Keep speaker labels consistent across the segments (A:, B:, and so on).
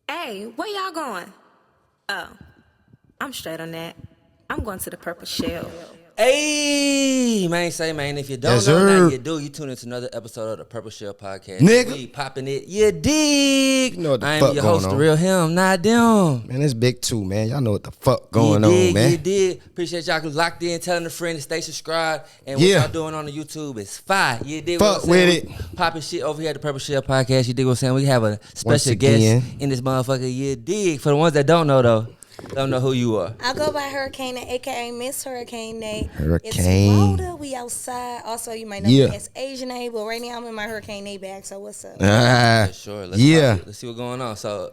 A: Hey, where y'all going? Oh, I'm straight on that. I'm going to the Purple Shell.
B: Hey, man, if you don't
C: Yes,
B: know,
C: sir.
B: now you do. You tune into another episode of the Purple Shell podcast.
C: Nigga.
B: We popping it, you dig?
C: You know what the
B: I'm
C: fuck
B: your
C: going
B: host, the
C: on.
B: real him, not them.
C: Man, it's big too, man. Y'all know what the fuck going
B: you dig,
C: on, man.
B: You did. Appreciate y'all locked in, telling a friend to stay subscribed. And what
C: Yeah.
B: y'all doing on the YouTube is fire. You dig
C: Fuck
B: what I'm saying?
C: with
B: We popping shit over here at the Purple Shell podcast. You dig what I'm saying? We have a special
C: Once
B: guest
C: again.
B: in this motherfucker. You dig? For the ones that don't know, though, don't know who you are.
D: I go by Hurricane Nate, aka Miss Hurricane Nate.
C: Hurricane.
D: It's Florida. We outside. Also, you might know
C: Yeah.
D: me as Asianae, but right now I'm in my Hurricane Nate bag. So what's up?
B: Yeah, sure. Let's
C: Yeah.
B: pop it. Let's see what's going on. So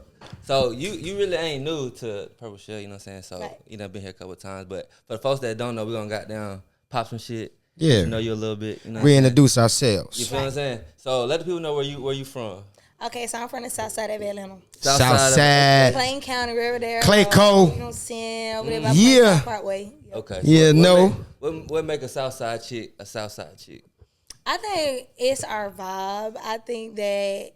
B: you really ain't new to Purple Shell, you know what I'm saying? So
D: Right.
B: you done been here a couple of times, but for the folks that don't know, we're gonna goddamn pop some shit.
C: Yeah.
B: You know you a little bit. You know what I'm saying?
C: Reintroduce
B: You
C: ourselves.
B: feel what I'm saying? So let the people know where you from.
D: Okay, so I'm from the Southside of Atlanta,
C: Southside.
D: Plain County, Riverdale.
C: Clayco.
D: You know what I'm saying? Over there by
C: Yeah.
D: Plain Parkway. Yep.
B: Okay.
C: Yeah,
B: what
C: no.
B: What make a Southside chick a Southside chick?
D: I think it's our vibe. I think that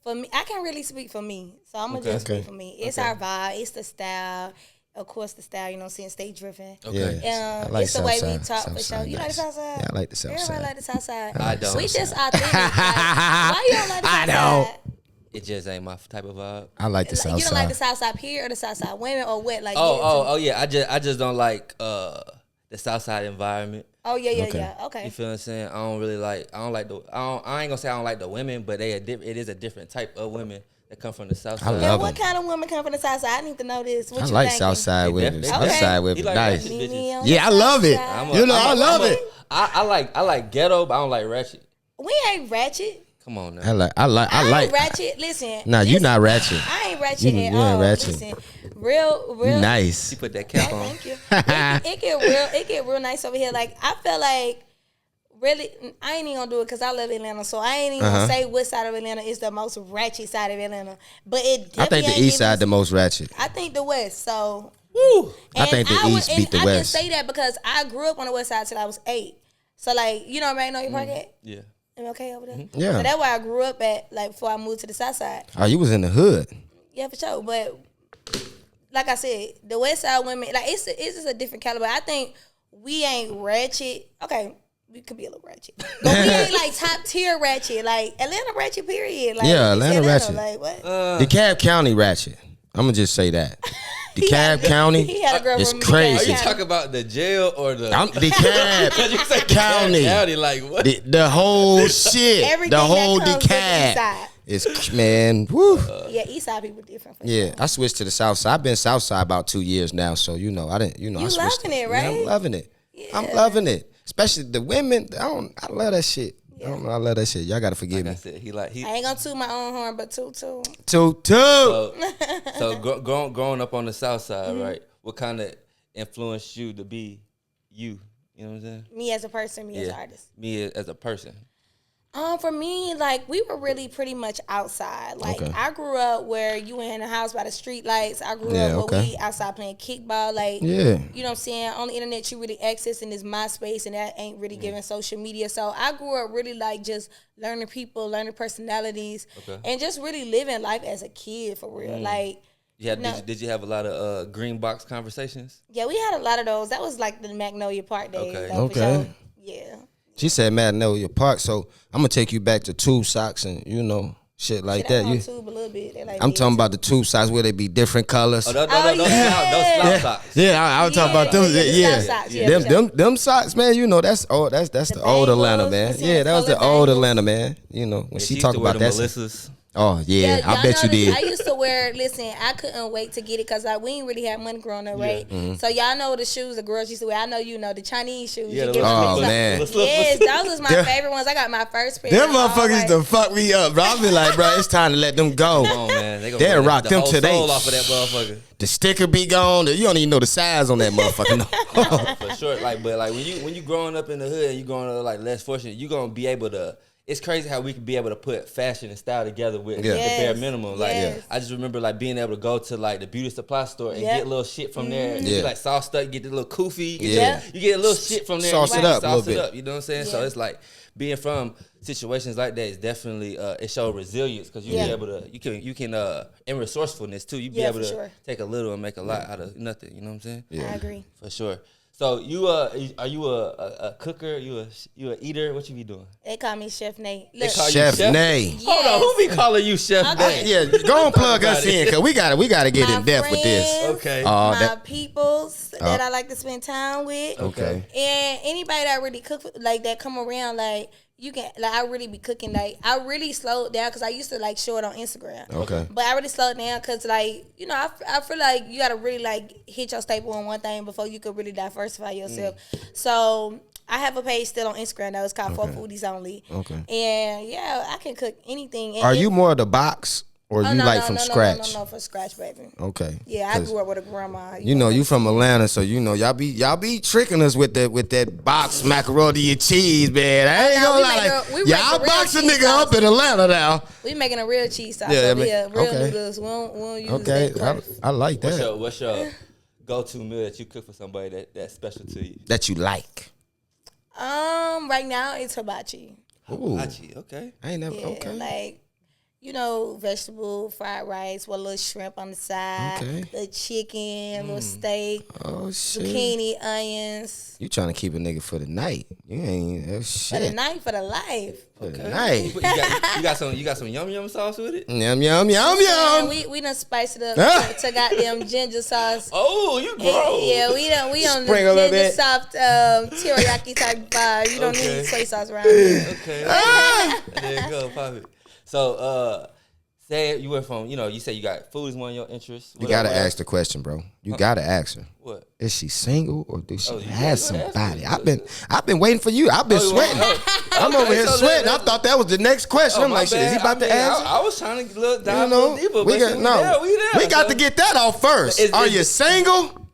D: for me, I can't really speak for me, so I'm gonna just
C: Okay.
D: speak for me. It's our vibe. It's the style. Of course, the style. You know what I'm saying? Stay driven.
B: Okay.
C: Yeah. I like
D: It's the way we
C: Southside.
D: talk for sure.
C: Southside
D: You like the
C: nice.
D: Southside?
C: Yeah, I like the Southside.
D: Everybody like the Southside.
B: I don't.
D: We just authentic. Like, why you don't like the
C: I
D: Southside?
B: It just ain't my type of vibe.
C: I like the
D: Like, you don't like the
C: Southside.
D: Southside period or the Southside women or what? Like,
B: Oh yeah. I just don't like the Southside environment.
D: Oh yeah.
C: Okay.
B: You
D: Okay.
B: feel what I'm saying? I ain't gonna say I don't like the women, but it is a different type of women that come from the South
C: I
B: Side.
C: love
D: And what kind of women come from the Southside? I need to know this. What
C: I
D: you
C: like
D: thinking?
C: Southside women.
B: Okay.
C: Southside
B: He
C: women.
B: like
C: Nice.
B: ratchet
D: Me
B: bitches.
D: on
C: Yeah, I
D: the
C: love it.
D: Southside.
C: You know, I love it.
B: I like ghetto, but I don't like ratchet.
D: We ain't ratchet.
B: Come on now.
C: I
D: I
C: like.
D: ain't ratchet. Listen.
C: Nah, you
D: listen,
C: not ratchet.
D: I ain't ratchet
C: You
D: at
C: ain't
D: all.
C: ratchet.
D: Listen, real.
C: Nice.
B: She put that cap on.
D: Thank you. It get real nice over here. Like I feel like really, I ain't even gonna do it because I love Atlanta. So I ain't even gonna say what side of Atlanta is the most ratchet side of Atlanta. But it.
C: I think the
D: ain't
C: east
D: giving-
C: side the most ratchet.
D: I think the west. So.
B: Woo.
C: I think the east beat the
D: I
C: west.
D: can say that because I grew up on the west side till I was 8. So like you know right now you park at
B: Yeah.
D: MLK over there.
C: Yeah.
D: So that's where I grew up at. Like before I moved to the south side.
C: Oh, you was in the hood.
D: Yeah, for sure. But like I said, the West Side women, like it's just a different caliber. I think we ain't ratchet. Okay, we could be a little ratchet, but we ain't like top tier ratchet. Like Atlanta ratchet, period. Like,
C: Yeah,
D: it's
C: Atlanta ratchet.
D: Like what?
C: DeKalb County ratchet. I'm gonna just say that. DeKalb County.
D: He had a girl
C: It's
D: from
C: crazy.
B: Are
D: DeKalb
B: you
D: County.
B: talking about the jail or the?
C: I'm DeKalb
B: you say
C: County.
B: County, like what?
C: The whole shit.
D: Everything
C: The whole
D: that comes with the east
C: DeKalb.
D: side.
C: It's man. Woo.
D: Yeah, East Side people different. For
C: Yeah,
D: sure.
C: I switched to the south side. I've been south side about 2 years now, so you know I didn't. You know
D: You
C: I switched.
D: loving it,
C: Yeah, I'm
D: right?
C: loving it. I'm
D: Yeah.
C: loving it. Especially the women. I love that shit. I don't know. I love that shit. Y'all gotta forgive
B: Like I
C: me.
B: said,
D: I ain't gonna toot my own horn, but toot.
C: Two.
B: So growing up on the South Side, right? What kind of influenced you to be you? You know what I'm saying?
D: Me as a person, me as an artist.
B: Me as a person.
D: For me, like we were really pretty much outside. Like
C: Okay.
D: I grew up where you were in the house by the street lights. I grew
C: Yeah,
D: up where
C: okay.
D: we outside playing kickball. Like
C: Yeah.
D: you know what I'm saying? On the internet you really accessing this MySpace and that ain't really giving social media. So I grew up really like just learning people, learning personalities,
B: Okay.
D: and just really living life as a kid for real. Like
B: Yeah.
D: No.
B: Did you have a lot of green box conversations?
D: yeah, we had a lot of those. That was like the Magnolia Park days.
B: Okay.
D: Like, for
C: Okay.
D: sure. Yeah.
C: She said Magnolia Park, so I'm gonna take you back to tube socks and you know shit like
D: Shit,
C: that.
D: I'm on
C: You,
D: tube a little bit. They like
C: I'm
D: me
C: talking
D: too.
C: about the tube socks where they be different colors.
B: Oh, those
D: yeah.
B: slouch socks.
C: Yeah, I was talking about them.
D: the
C: Yeah,
D: South socks, yeah,
C: them,
D: for sure.
C: them socks, man. You know that's the old Atlanta,
D: bangles,
C: man.
D: you see
C: Yeah,
D: the
C: that was the
D: colored
C: old
D: bangles.
C: Atlanta, man. You know when
B: Yeah,
C: she
B: used
C: talk
B: to wear
C: about
B: the
C: that.
B: Melissas.
C: Oh yeah,
D: y'all
C: I bet you
D: know this.
C: did.
D: I used to wear. Listen, I couldn't wait to get it because like we ain't really had money growing up, right?
C: Mm-hmm.
D: So y'all know the shoes the girls used to wear. I know you know the Chinese shoes.
B: Yeah,
D: you
B: the
D: get
B: little
D: from
C: Oh,
D: the-
C: man.
D: Yes, those was my
C: Them-
D: favorite ones. I got my first pair.
C: Them
D: all
C: motherfuckers
D: white.
C: to fuck me up, bro. I be like, bro, it's time to let them go.
B: Come on, man. They
C: They'll
B: run
C: rock
B: the
C: them
B: whole
C: today.
B: soul off of that motherfucker.
C: The sticker be gone. You don't even know the size on that motherfucker. No.
B: For sure. Like, but like when you growing up in the hood and you growing up like less fortunate, you gonna be able to it's crazy how we can be able to put fashion and style together with the
D: Yes.
B: bare minimum. Like,
D: Yes.
B: I just remember like being able to go to like the beauty supply store and get little shit from there. And
C: Yeah.
B: be like sauced up, get the little kufi.
C: Yeah.
B: You get a little shit from there.
C: Sauce
B: and
C: it
B: you
C: up a
B: sauce
C: little
B: it
C: bit.
B: up. You know what I'm saying? So it's like being from situations like that is definitely it shows resilience because you be able to you can and resourcefulness too. You be able to take a little and make a lot out of nothing. You know what I'm saying?
C: Yeah.
D: I agree.
B: For sure. So you are you a cooker? You a eater? What you be doing?
D: They call me Chef Nate.
B: They
D: Look,
B: call you
C: Chef
B: Chef?
C: Nay.
B: Hold on, who be calling you Chef
D: Okay.
B: Nate?
C: Yeah, go and plug us in because we gotta get in depth with this.
D: friends,
B: Okay.
D: My peoples that I like to spend time with.
C: Okay.
D: And anybody that really cook like that come around like you can like I really be cooking like I really slowed down because I used to like show it on Instagram.
C: Okay.
D: But I really slowed down because like you know I feel like you gotta really like hit your staple on one thing before you could really diversify yourself. So I have a page still on Instagram that was called For Foodies Only.
C: Okay.
D: And yeah, I can cook anything. And
C: Are you more of the box or you like from scratch?
D: No, from scratch, baby.
C: Okay.
D: Yeah, I grew up with a grandma.
C: You know, you from Atlanta, so you know y'all be tricking us with that box macaroni and cheese, man. I ain't gonna lie,
D: we
C: y'all
D: make
C: box a
D: real cheese
C: nigga up
D: sauce.
C: in Atlanta now.
D: We making a real cheese sauce
C: Yeah,
D: over here, real
C: okay.
D: noodles. We don't use
C: Okay,
D: that crap.
C: I like that.
B: What's your go-to meal that you cook for somebody that's special to you?
C: That you like.
D: Right now it's hibachi.
C: Ooh,
B: Hibachi, okay.
C: I ain't never.
D: Yeah,
C: Okay.
D: like you know, vegetable fried rice with a little shrimp on the side,
C: Okay.
D: the chicken, little steak,
C: Oh shit.
D: zucchini, onions.
C: You trying to keep a nigga for the night? You ain't that
D: For the
C: shit
D: night, for the life.
C: for the night.
B: You got some yum sauce with it?
C: Yum yum yum
D: And
C: yum.
D: we done spiced it up
C: Ah.
D: to goddamn ginger sauce.
B: Oh, you gross.
D: Yeah, we on the
C: Sprinkle a little
D: ginger
C: bit.
D: soft teriyaki type vibe. You don't
B: Okay.
D: need soy sauce around here.
B: Okay.
C: Ah.
B: There you go, pop it. So, say you went from, you say you got food is one of your interests.
C: You gotta ask the question, bro. You gotta ask her.
B: What?
C: Is she single or do she
B: Oh, you
C: have
B: gotta ask
C: somebody?
B: me.
C: I've been waiting for you. I've been
B: Oh, you
C: sweating.
B: want-
C: I'm over here
B: so
C: sweating.
B: let-
C: I thought that was the next question. I'm
B: my
C: like, shit, is he
B: bad.
C: about to ask?
B: I was trying to look
C: You
B: down a
C: know,
B: little deeper.
C: we
B: but
C: got
B: shit,
C: no. We got
B: so-
C: to get that off first.
B: Is-
C: Are
B: is
C: you
B: it-
C: single?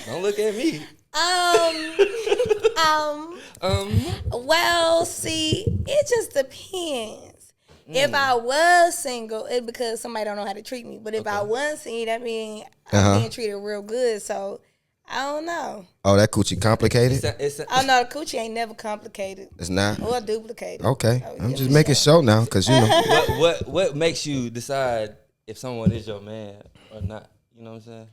B: Don't look at me.
D: Well, see, it just depends. If I was single, it's because somebody don't know how to treat me. But if I wasn't single, that mean I'm being treated real good. So I don't know.
C: Oh, that coochie complicated?
D: Oh no, the coochie ain't never complicated
C: It's not.
D: or duplicated.
C: Okay,
D: Oh,
C: I'm
D: yeah,
C: just
D: for
C: making
D: sure.
C: sure now, cause you know.
B: what makes you decide if someone is your man or not? You know what I'm saying?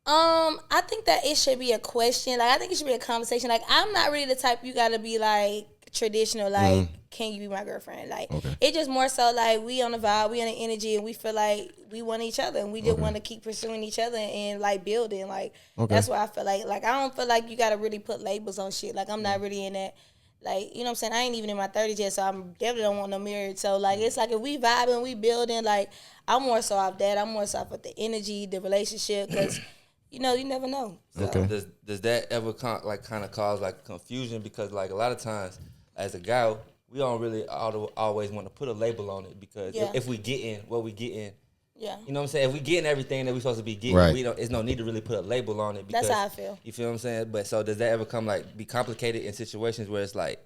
D: I think that it should be a question. Like I think it should be a conversation. Like I'm not really the type you gotta be like traditional. Like can you be my girlfriend? Like it just more so like we on the vibe, we on the energy, and we feel like we want each other, and we just want to keep pursuing each other and like building. Like that's why I feel like I don't feel like you gotta really put labels on shit. Like I'm not really in that. Like, you know what I'm saying? I ain't even in my 30s yet, so I definitely don't want no marriage. So, like, it's like if we vibing, we building, like, I'm more so off that. I'm more so off with the energy, the relationship, because, you know, you never know. So.
C: Okay.
B: Does that ever kind of cause like confusion? Because like a lot of times, as a guy, we don't really always want to put a label on it because if we getting what we getting.
D: Yeah.
B: You know what I'm saying? If we getting everything that we supposed to be getting,
C: Right.
B: we don't. It's no need to really put a label on it. Because,
D: That's how I feel.
B: You feel what I'm saying? But so does that ever be complicated in situations where it's like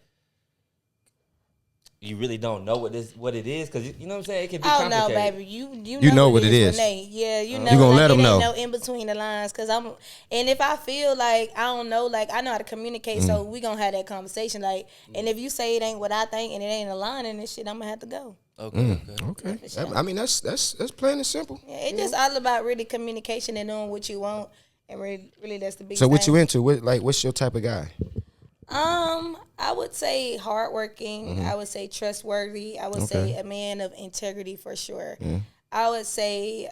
B: you really don't know what it is? Because you know what I'm saying? It can be
D: Oh
B: complicated.
D: no, baby, you
C: know what it is.
D: Renee. Yeah, you know.
C: You gonna
D: like,
C: let 'em
D: it
C: know.
D: Ain't no in between the lines, cause and if I feel like I don't know, like I know how to communicate, so we gonna have that conversation. Like, and if you say it ain't what I think and it ain't aligning and shit, I'm gonna have to go.
B: Okay.
C: Okay.
D: For sure.
C: I mean, that's plain and simple.
D: Yeah, it's just all about really communication and knowing what you want, and really that's the big.
C: So what
D: thing.
C: you into? What's your type of guy?
D: I would say hardworking. I would say trustworthy. I would say a man of integrity for sure. I would say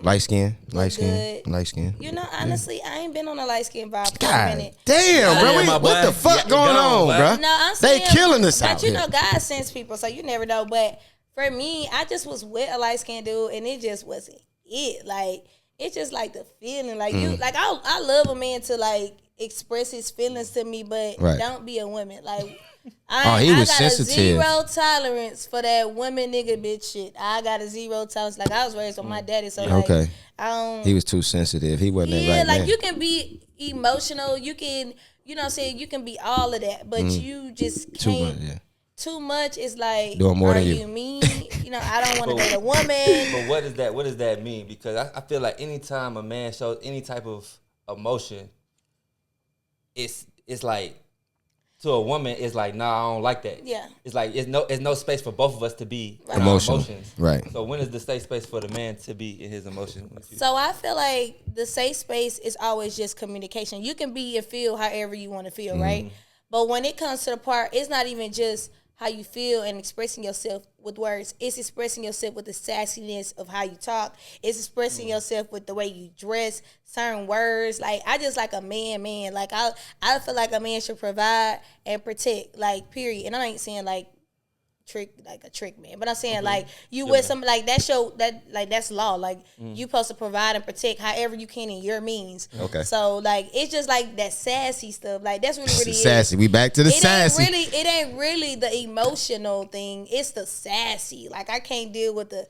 C: Light skin, light
D: good.
C: skin.
D: You know, honestly, I ain't been on a light skin vibe for a
C: God
D: minute.
C: damn, bro.
B: Damn, my
C: What the
B: boy.
C: fuck
B: Yeah,
C: going
B: gone,
C: on,
B: boy.
C: bro?
D: No, I'm
C: They
D: saying,
C: killing us
D: but
C: out
D: you
C: here.
D: know, God sends people, so you never know. But for me, I just was with a light skinned dude, and it just wasn't it. Like it's just like the feeling, like you, like I love a man to like express his feelings to me, but
C: Right.
D: don't be a woman. Like
C: He was
D: got
C: sensitive.
D: a zero tolerance for that woman nigga bitch shit. I got a zero tolerance. Like I was raised with my daddy, so like
C: Okay.
D: I don't.
C: He was too sensitive. He wasn't that
D: Yeah,
C: right
D: like
C: man.
D: you can be emotional. You can, you know what I'm saying, you can be all of that, but you just can't. Too much is like,
C: doing more
D: are
C: than
D: you mean? You know, I don't want to date a woman.
B: But what does that mean? Because I feel like anytime a man shows any type of emotion, it's like, to a woman, it's like, nah, I don't like that.
D: Yeah.
B: It's like it's no space for both of us to be in our
C: emotional.
B: emotions.
C: Right.
B: So when is the safe space for the man to be in his emotions?
D: So I feel like the safe space is always just communication. You can be and feel however you want to feel, right? But when it comes to the part, it's not even just how you feel and expressing yourself with words. It's expressing yourself with the sassiness of how you talk. It's expressing yourself with the way you dress, certain words. Like, I just like a man. Like, I feel like a man should provide and protect, like, period. And I ain't saying, like, a trick man, but I'm saying like you with something like that's law. Like you supposed to provide and protect however you can in your means.
C: Okay.
D: So like it's just like that sassy stuff. Like that's really
C: sassy.
D: Is.
C: We back to the sassy.
D: It ain't really the emotional thing. It's the sassy. Like I can't deal with the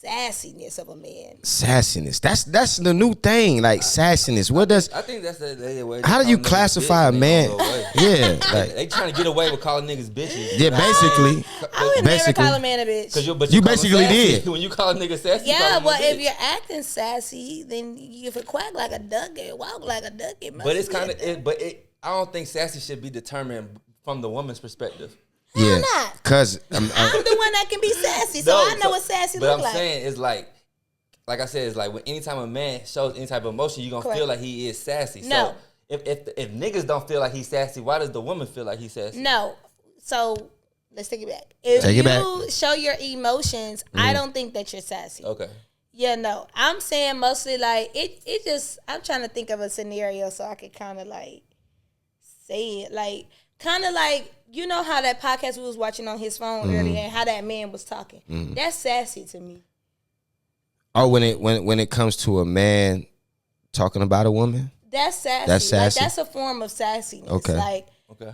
D: sassiness of a man.
C: Sassiness. That's the new thing. Like sassiness. What does?
B: I think that's the way.
C: How do you classify a man? Yeah, like
B: they trying to get away with calling niggas bitches.
C: Yeah, basically.
D: I would never call a man a bitch.
B: But
C: you basically did.
B: When you call a nigga sassy.
D: Yeah, well, if you're acting sassy, then you can quack like a duck and walk like a duck.
B: But it's kind of. I don't think sassy should be determined from the woman's perspective.
C: Yeah,
D: not?
C: Because
D: I'm the one that can be sassy, so I know what sassy look like.
B: But I'm saying it's like I said, it's like when anytime a man shows any type of emotion, you're gonna feel like he is sassy.
D: No.
B: So if niggas don't feel like he's sassy, why does the woman feel like he's sassy?
D: No. So let's take it back. If you show your emotions, I don't think that you're sassy.
B: Okay.
D: Yeah, no. I'm saying mostly like it just I'm trying to think of a scenario so I could kind of like say it. Like kind of like, you know how that podcast we was watching on his phone earlier and how that man was talking. That's sassy to me.
C: Oh, when it comes to a man talking about a woman?
D: That's sassy.
C: That's sassy.
D: Like, that's a form of sassiness.
C: Okay.
D: Like,
B: okay.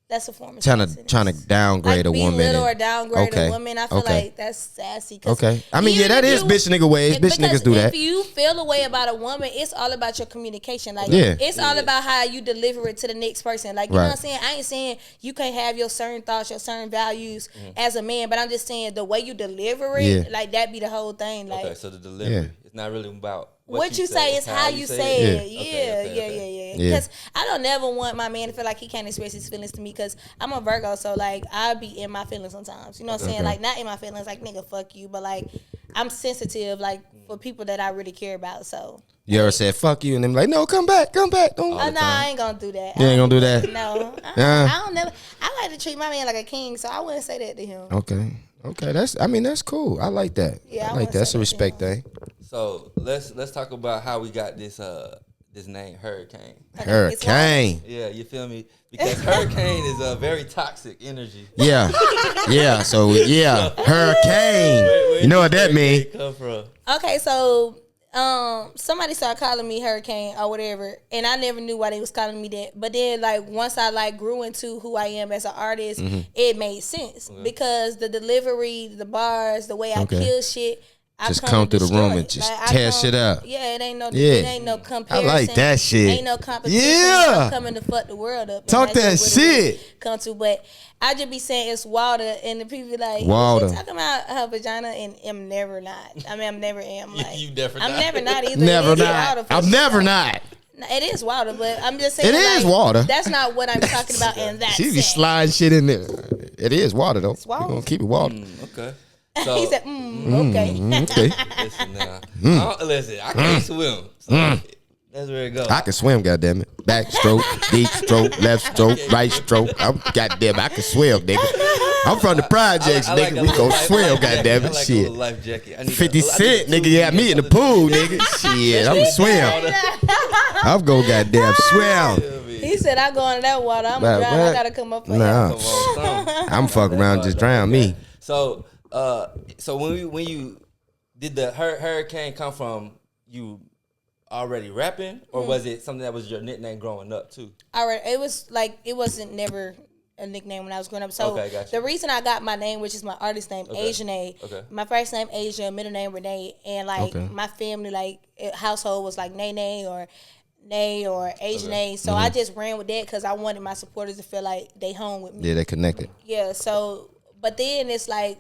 D: That's a form of
C: trying
D: sassiness.
C: to downgrade
D: like
C: a woman.
D: Belittle or downgrade a woman. I feel like that's sassy.
C: Okay. I mean, yeah, that is bitch nigga ways. Bitch niggas do that.
D: If you feel a way about a woman, it's all about your communication. Like, it's all about how you deliver it to the next person. Like, you know what I'm saying? I ain't saying you can't have your certain thoughts, your certain values as a man, but I'm just saying the way you deliver it, like, that be the whole thing. Like,
B: okay, so the delivery, it's not really about
D: what you say is how you say it. Yeah. Because I don't never want my man to feel like he can't express his feelings to me because I'm a Virgo, so like I be in my feelings sometimes. You know what I'm saying? Like not in my feelings, like nigga, fuck you, but like I'm sensitive, like for people that I really care about. So
C: you ever said fuck you and them like, no, come back. Don't.
D: I ain't gonna do that.
C: You ain't gonna do that?
D: No, I don't never. I like to treat my man like a king, so I wouldn't say that to him.
C: Okay, that's cool. I like that.
D: Yeah,
C: I like that. That's a respect thing.
B: So let's talk about how we got this name Hurricane.
C: Hurricane.
B: Yeah, you feel me? Because hurricane is a very toxic energy.
C: Yeah. So hurricane.
B: Where
C: you know what that mean?
B: Come from?
D: Okay, so somebody started calling me Hurricane or whatever, and I never knew why they was calling me that. But then like once I like grew into who I am as an artist, it made sense because the delivery, the bars, the way I kill shit.
C: Just come through the room and just tear shit up.
D: Yeah, it ain't no comparison.
C: I like that shit.
D: Ain't no competition.
C: Yeah.
D: I'm coming to fuck the world up.
C: Talk that shit.
D: Come to, but I just be saying it's water, and the people be like,
C: water.
D: You talking about her vagina, and I'm never not. I mean, I'm never am. Like,
B: you never
D: I'm
B: not.
D: never not either.
C: Never not. I'm never not.
D: It is water, but I'm just saying
C: it is
D: like,
C: water.
D: That's not what I'm talking about in that.
C: She be sliding shit in there. It is water though.
D: It's water.
C: We're gonna keep it water.
B: Okay.
D: So, he said, okay.
C: Okay.
B: Listen now. Listen, I can't swim. So that's where it goes.
C: I can swim, goddammit. Back stroke, deep stroke, left stroke, right stroke. Goddamn, I can swim, nigga. I'm from the projects, nigga. We gon' swim, goddammit.
B: Like
C: shit.
B: a life jacket.
C: 50 Cent, nigga. Yeah, me in the pool, nigga. Shit, I'm swim. I'm gon' goddamn swim.
D: He said, I go into that water. I'm drown. I gotta come up for you.
C: I'm fucking around, just drown me.
B: So when you did the hurricane come from you already rapping, or was it something that was your nickname growing up too?
D: All right, it was like it wasn't never a nickname when I was growing up. So the reason I got my name, which is my artist name, Asianae. My first name Asia, middle name Renee, and like my family like household was like Nene or or Asianae. So I just ran with that because I wanted my supporters to feel like they home with me.
C: Yeah, they connected.
D: Yeah, so, but then it's like,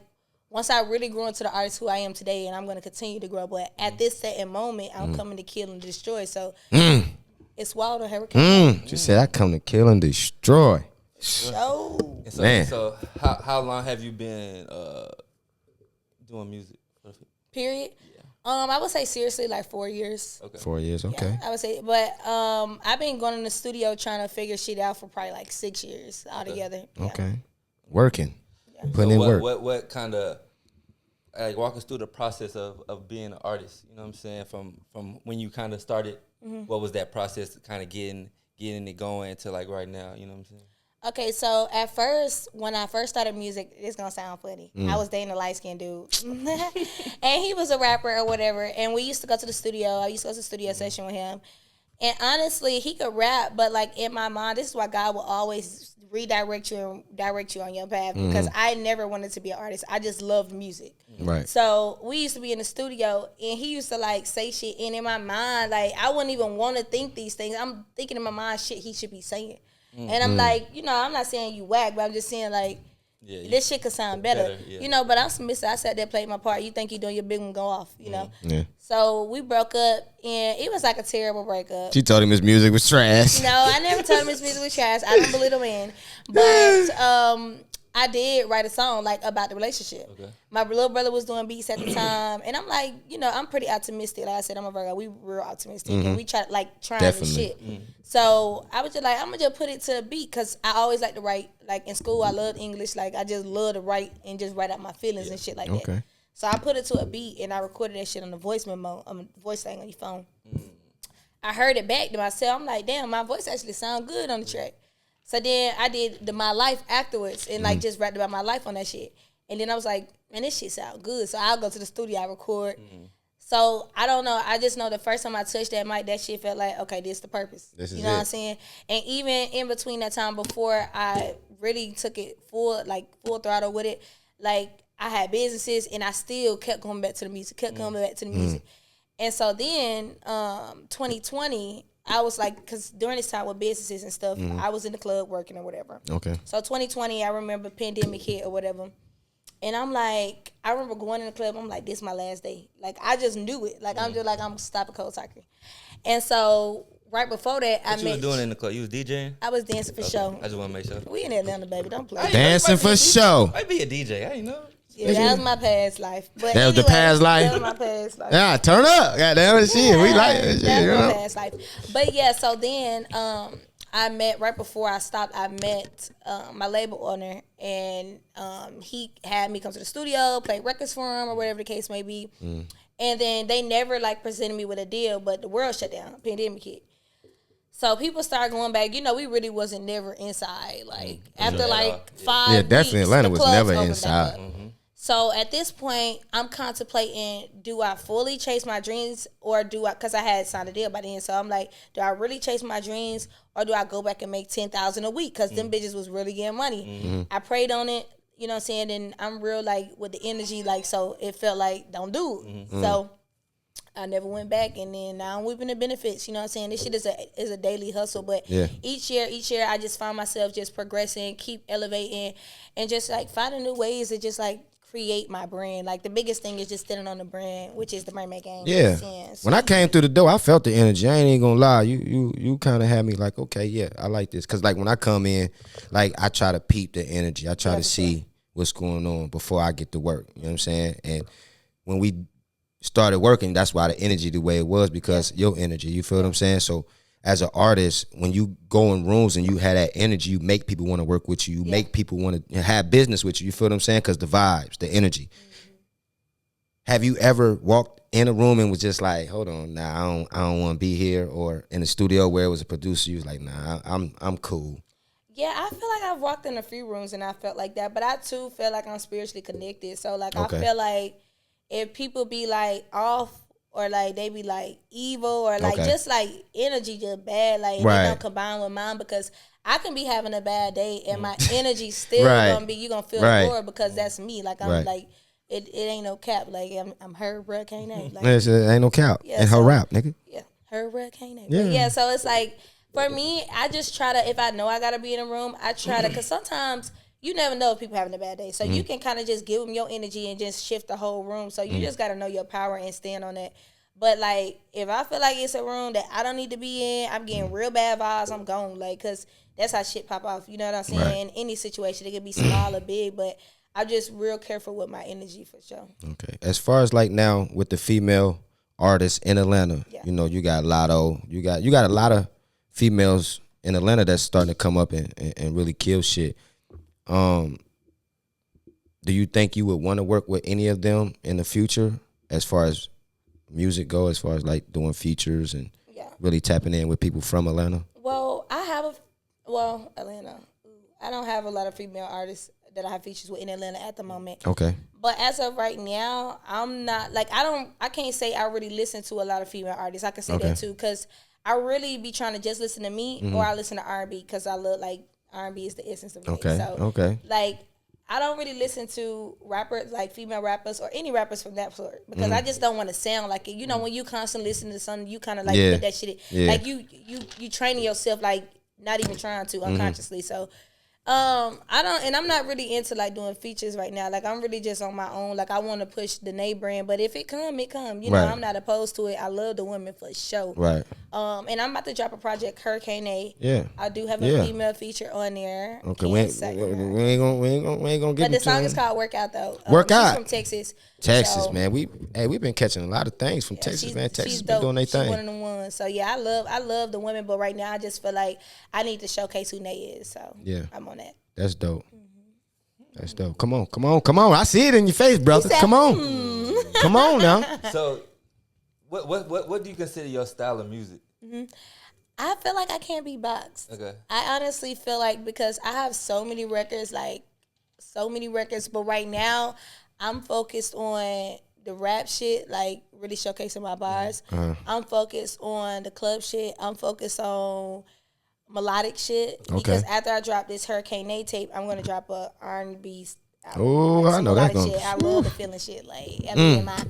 D: once I really grew into the artist who I am today, and I'm going to continue to grow, but at this certain moment, I'm coming to kill and destroy. So it's wild on Hurricane.
C: She said, I come to kill and destroy.
D: So,
C: Man.
B: So how long have you been doing music?
D: period. I would say seriously like 4 years.
B: Okay.
C: 4 years, okay.
D: Yeah, I would say, but I've been going in the studio trying to figure shit out for probably like 6 years altogether. Yeah.
C: Okay. Working. Putting in work.
B: What kind of, like, walk us through the process of being an artist? You know what I'm saying? From when you kind of started, what was that process to kind of getting it going to like right now? You know what I'm saying?
D: Okay, so at first, when I first started music, it's gonna sound funny. I was dating a light-skinned dude, and he was a rapper or whatever. And we used to go to the studio. I used to go to the studio session with him. And honestly, he could rap, but like in my mind, this is why God will always redirect you and direct you on your path, because I never wanted to be an artist. I just loved music.
C: Right.
D: So we used to be in the studio, and he used to like say shit, and in my mind, like I wouldn't even want to think these things. I'm thinking in my mind shit he should be saying. And I'm like, you know, I'm not saying you whack, but I'm just saying like, this shit could sound better. You know, but I'm submissive. I sat there, played my part. You think you're doing your big one, go off, you know?
C: Yeah.
D: So we broke up, and it was like a terrible breakup.
C: She told him his music was trash.
D: No, I never told him his music was trash. I don't believe him in. But I did write a song like about the relationship. Okay. My little brother was doing beats at the time, and I'm like, you know, I'm pretty optimistic. Like I said, I'm a Virgo. We real optimistic, and we trying this shit. So I was just like, I'm gonna just put it to a beat, because I always like to write. Like in school, I loved English. Like I just love to write and just write out my feelings and shit like that. So I put it to a beat, and I recorded that shit on the voice memo, voice thing on your phone. I heard it back to myself. I'm like, damn, my voice actually sound good on the track. So then I did my life afterwards, and like just rapped about my life on that shit. And then I was like, man, this shit sound good. So I'll go to the studio, I record. So I don't know. I just know the first time I touched that mic, that shit felt like, okay, this is the purpose. You know what I'm saying? And even in between that time before I really took it full throttle with it, like I had businesses, and I still kept going back to the music, And so then 2020, I was like, because during this time with businesses and stuff, I was in the club working or whatever. Okay. So 2020, I remember pandemic hit or whatever. And I'm like, I remember going in the club, I'm like, this is my last day. Like, I just knew it. Like, I'm just like, I'm stopping cold turkey. And so right before that,
B: what you was doing in the club? You was DJing?
D: I was dancing for show.
B: I just want to make sure.
D: We in Atlanta, baby. Don't play.
C: Dancing for show.
B: Might be a DJ. I ain't know.
D: Yeah, that was my past life. But
C: that was the past life?
D: That was my past life.
C: Yeah, turn up. Goddamn shit. We like it.
D: That was my past life. But yeah, so then I met, right before I stopped, I met my label owner, and he had me come to the studio, play records for him or whatever the case may be. And then they never like presented me with a deal, but the world shut down, pandemic hit. So people started going back. You know, we really wasn't never inside. Like after like 5 weeks,
C: definitely Atlanta was never inside.
D: So at this point, I'm contemplating, do I fully chase my dreams, or do I, because I had signed a deal by then, so I'm like, do I really chase my dreams, or do I go back and make $10,000 a week, because them bitches was really getting money. I prayed on it, you know what I'm saying, and I'm real like with the energy, like, so it felt like, don't do it. So I never went back, and then now I'm reaping the benefits, you know what I'm saying. This shit is a daily hustle, but each year I just find myself just progressing, keep elevating, and just like finding new ways to just like create my brand. Like the biggest thing is just standing on the brand, which is the Mermaid Gang.
C: Yeah. So when I came through the door, I felt the energy. I ain't even gonna lie. You kind of had me like, okay, yeah, I like this. Cause like when I come in, like I try to peep the energy. I try to see what's going on before I get to work. You know what I'm saying? And when we started working, that's why the energy the way it was, because your energy. You feel what I'm saying? So as an artist, when you go in rooms and you have that energy, you make people want to work with you. You make people want to have business with you. You feel what I'm saying? Because the vibes, the energy. Have you ever walked in a room and was just like, hold on, nah, I don't want to be here, or in the studio where it was a producer, you was like, nah, I'm cool?
D: Yeah, I feel like I've walked in a few rooms and I felt like that, but I too feel like I'm spiritually connected. So like I feel like if people be like off, or like they be like evil, or like just like energy just bad, like they don't combine with mine, because I can be having a bad day and my energy still gonna be, you gonna feel bored, because that's me. Like I'm like it ain't no cap. Like I'm her, bro, can't name. Like,
C: it ain't no cap. And her rap, nigga.
D: Yeah. Hurricane.
C: Yeah.
D: Yeah, so it's like, for me, I just try to, if I know I got to be in a room, I try to, because sometimes you never know if people having a bad day. So you can kind of just give them your energy and just shift the whole room. So you just got to know your power and stand on that. But, like, if I feel like it's a room that I don't need to be in, I'm getting real bad vibes, I'm gone. Like, because that's how shit pop off. You know what I'm saying?
C: Right.
D: In any situation, it could be small or big, but I'm just real careful with my energy for sure.
C: Okay. As far as like now with the female artists in Atlanta,
D: Yeah.
C: you know, you got Lotto, you got a lot of females in Atlanta that's starting to come up and really kill shit. Do you think you would want to work with any of them in the future as far as music go, as far as like doing features and really tapping in with people from Atlanta?
D: Well, Atlanta. I don't have a lot of female artists that I have features with in Atlanta at the moment.
C: Okay.
D: But as of right now, I'm not, like, I can't say I really listen to a lot of female artists. I can say that too, because I really be trying to just listen to me or I listen to R&B because I love, like, R&B is the essence of me.
C: Okay.
D: So, like, I don't really listen to rappers, like female rappers or any rappers from that sort, because I just don't want to sound like it. You know, when you constantly listen to something, you kind of like get that shit. Like you training yourself, like not even trying to unconsciously. So I'm not really into like doing features right now. Like I'm really just on my own. Like I want to push the name brand, but if it come, it come. You know, I'm not opposed to it. I love the women for sure.
C: Right.
D: And I'm about to drop a project, Hurricane A.
C: Yeah.
D: I do have a female feature on there.
C: Okay. We ain't gonna get.
D: But the song is called Workout though.
C: Workout.
D: She's from Texas.
C: Texas,
D: so,
C: man. We've been catching a lot of things from Texas, man. Texas been
D: dope.
C: doing their thing.
D: She's one of the ones. So yeah, I love the women, but right now I just feel like I need to showcase who Nay is. So yeah, I'm on that.
C: That's dope. That's dope. Come on. I see it in your face, brother. Come on. Come on now.
B: So, what do you consider your style of music?
D: I feel like I can't be boxed. Okay. I honestly feel like, because I have so many records, but right now I'm focused on the rap shit, like really showcasing my bars. I'm focused on the club shit. I'm focused on melodic shit. Because after I drop this Hurricane A tape, I'm gonna drop a R&B.
C: Oh, I know that going.
D: I love the feeling shit. Like I be in my,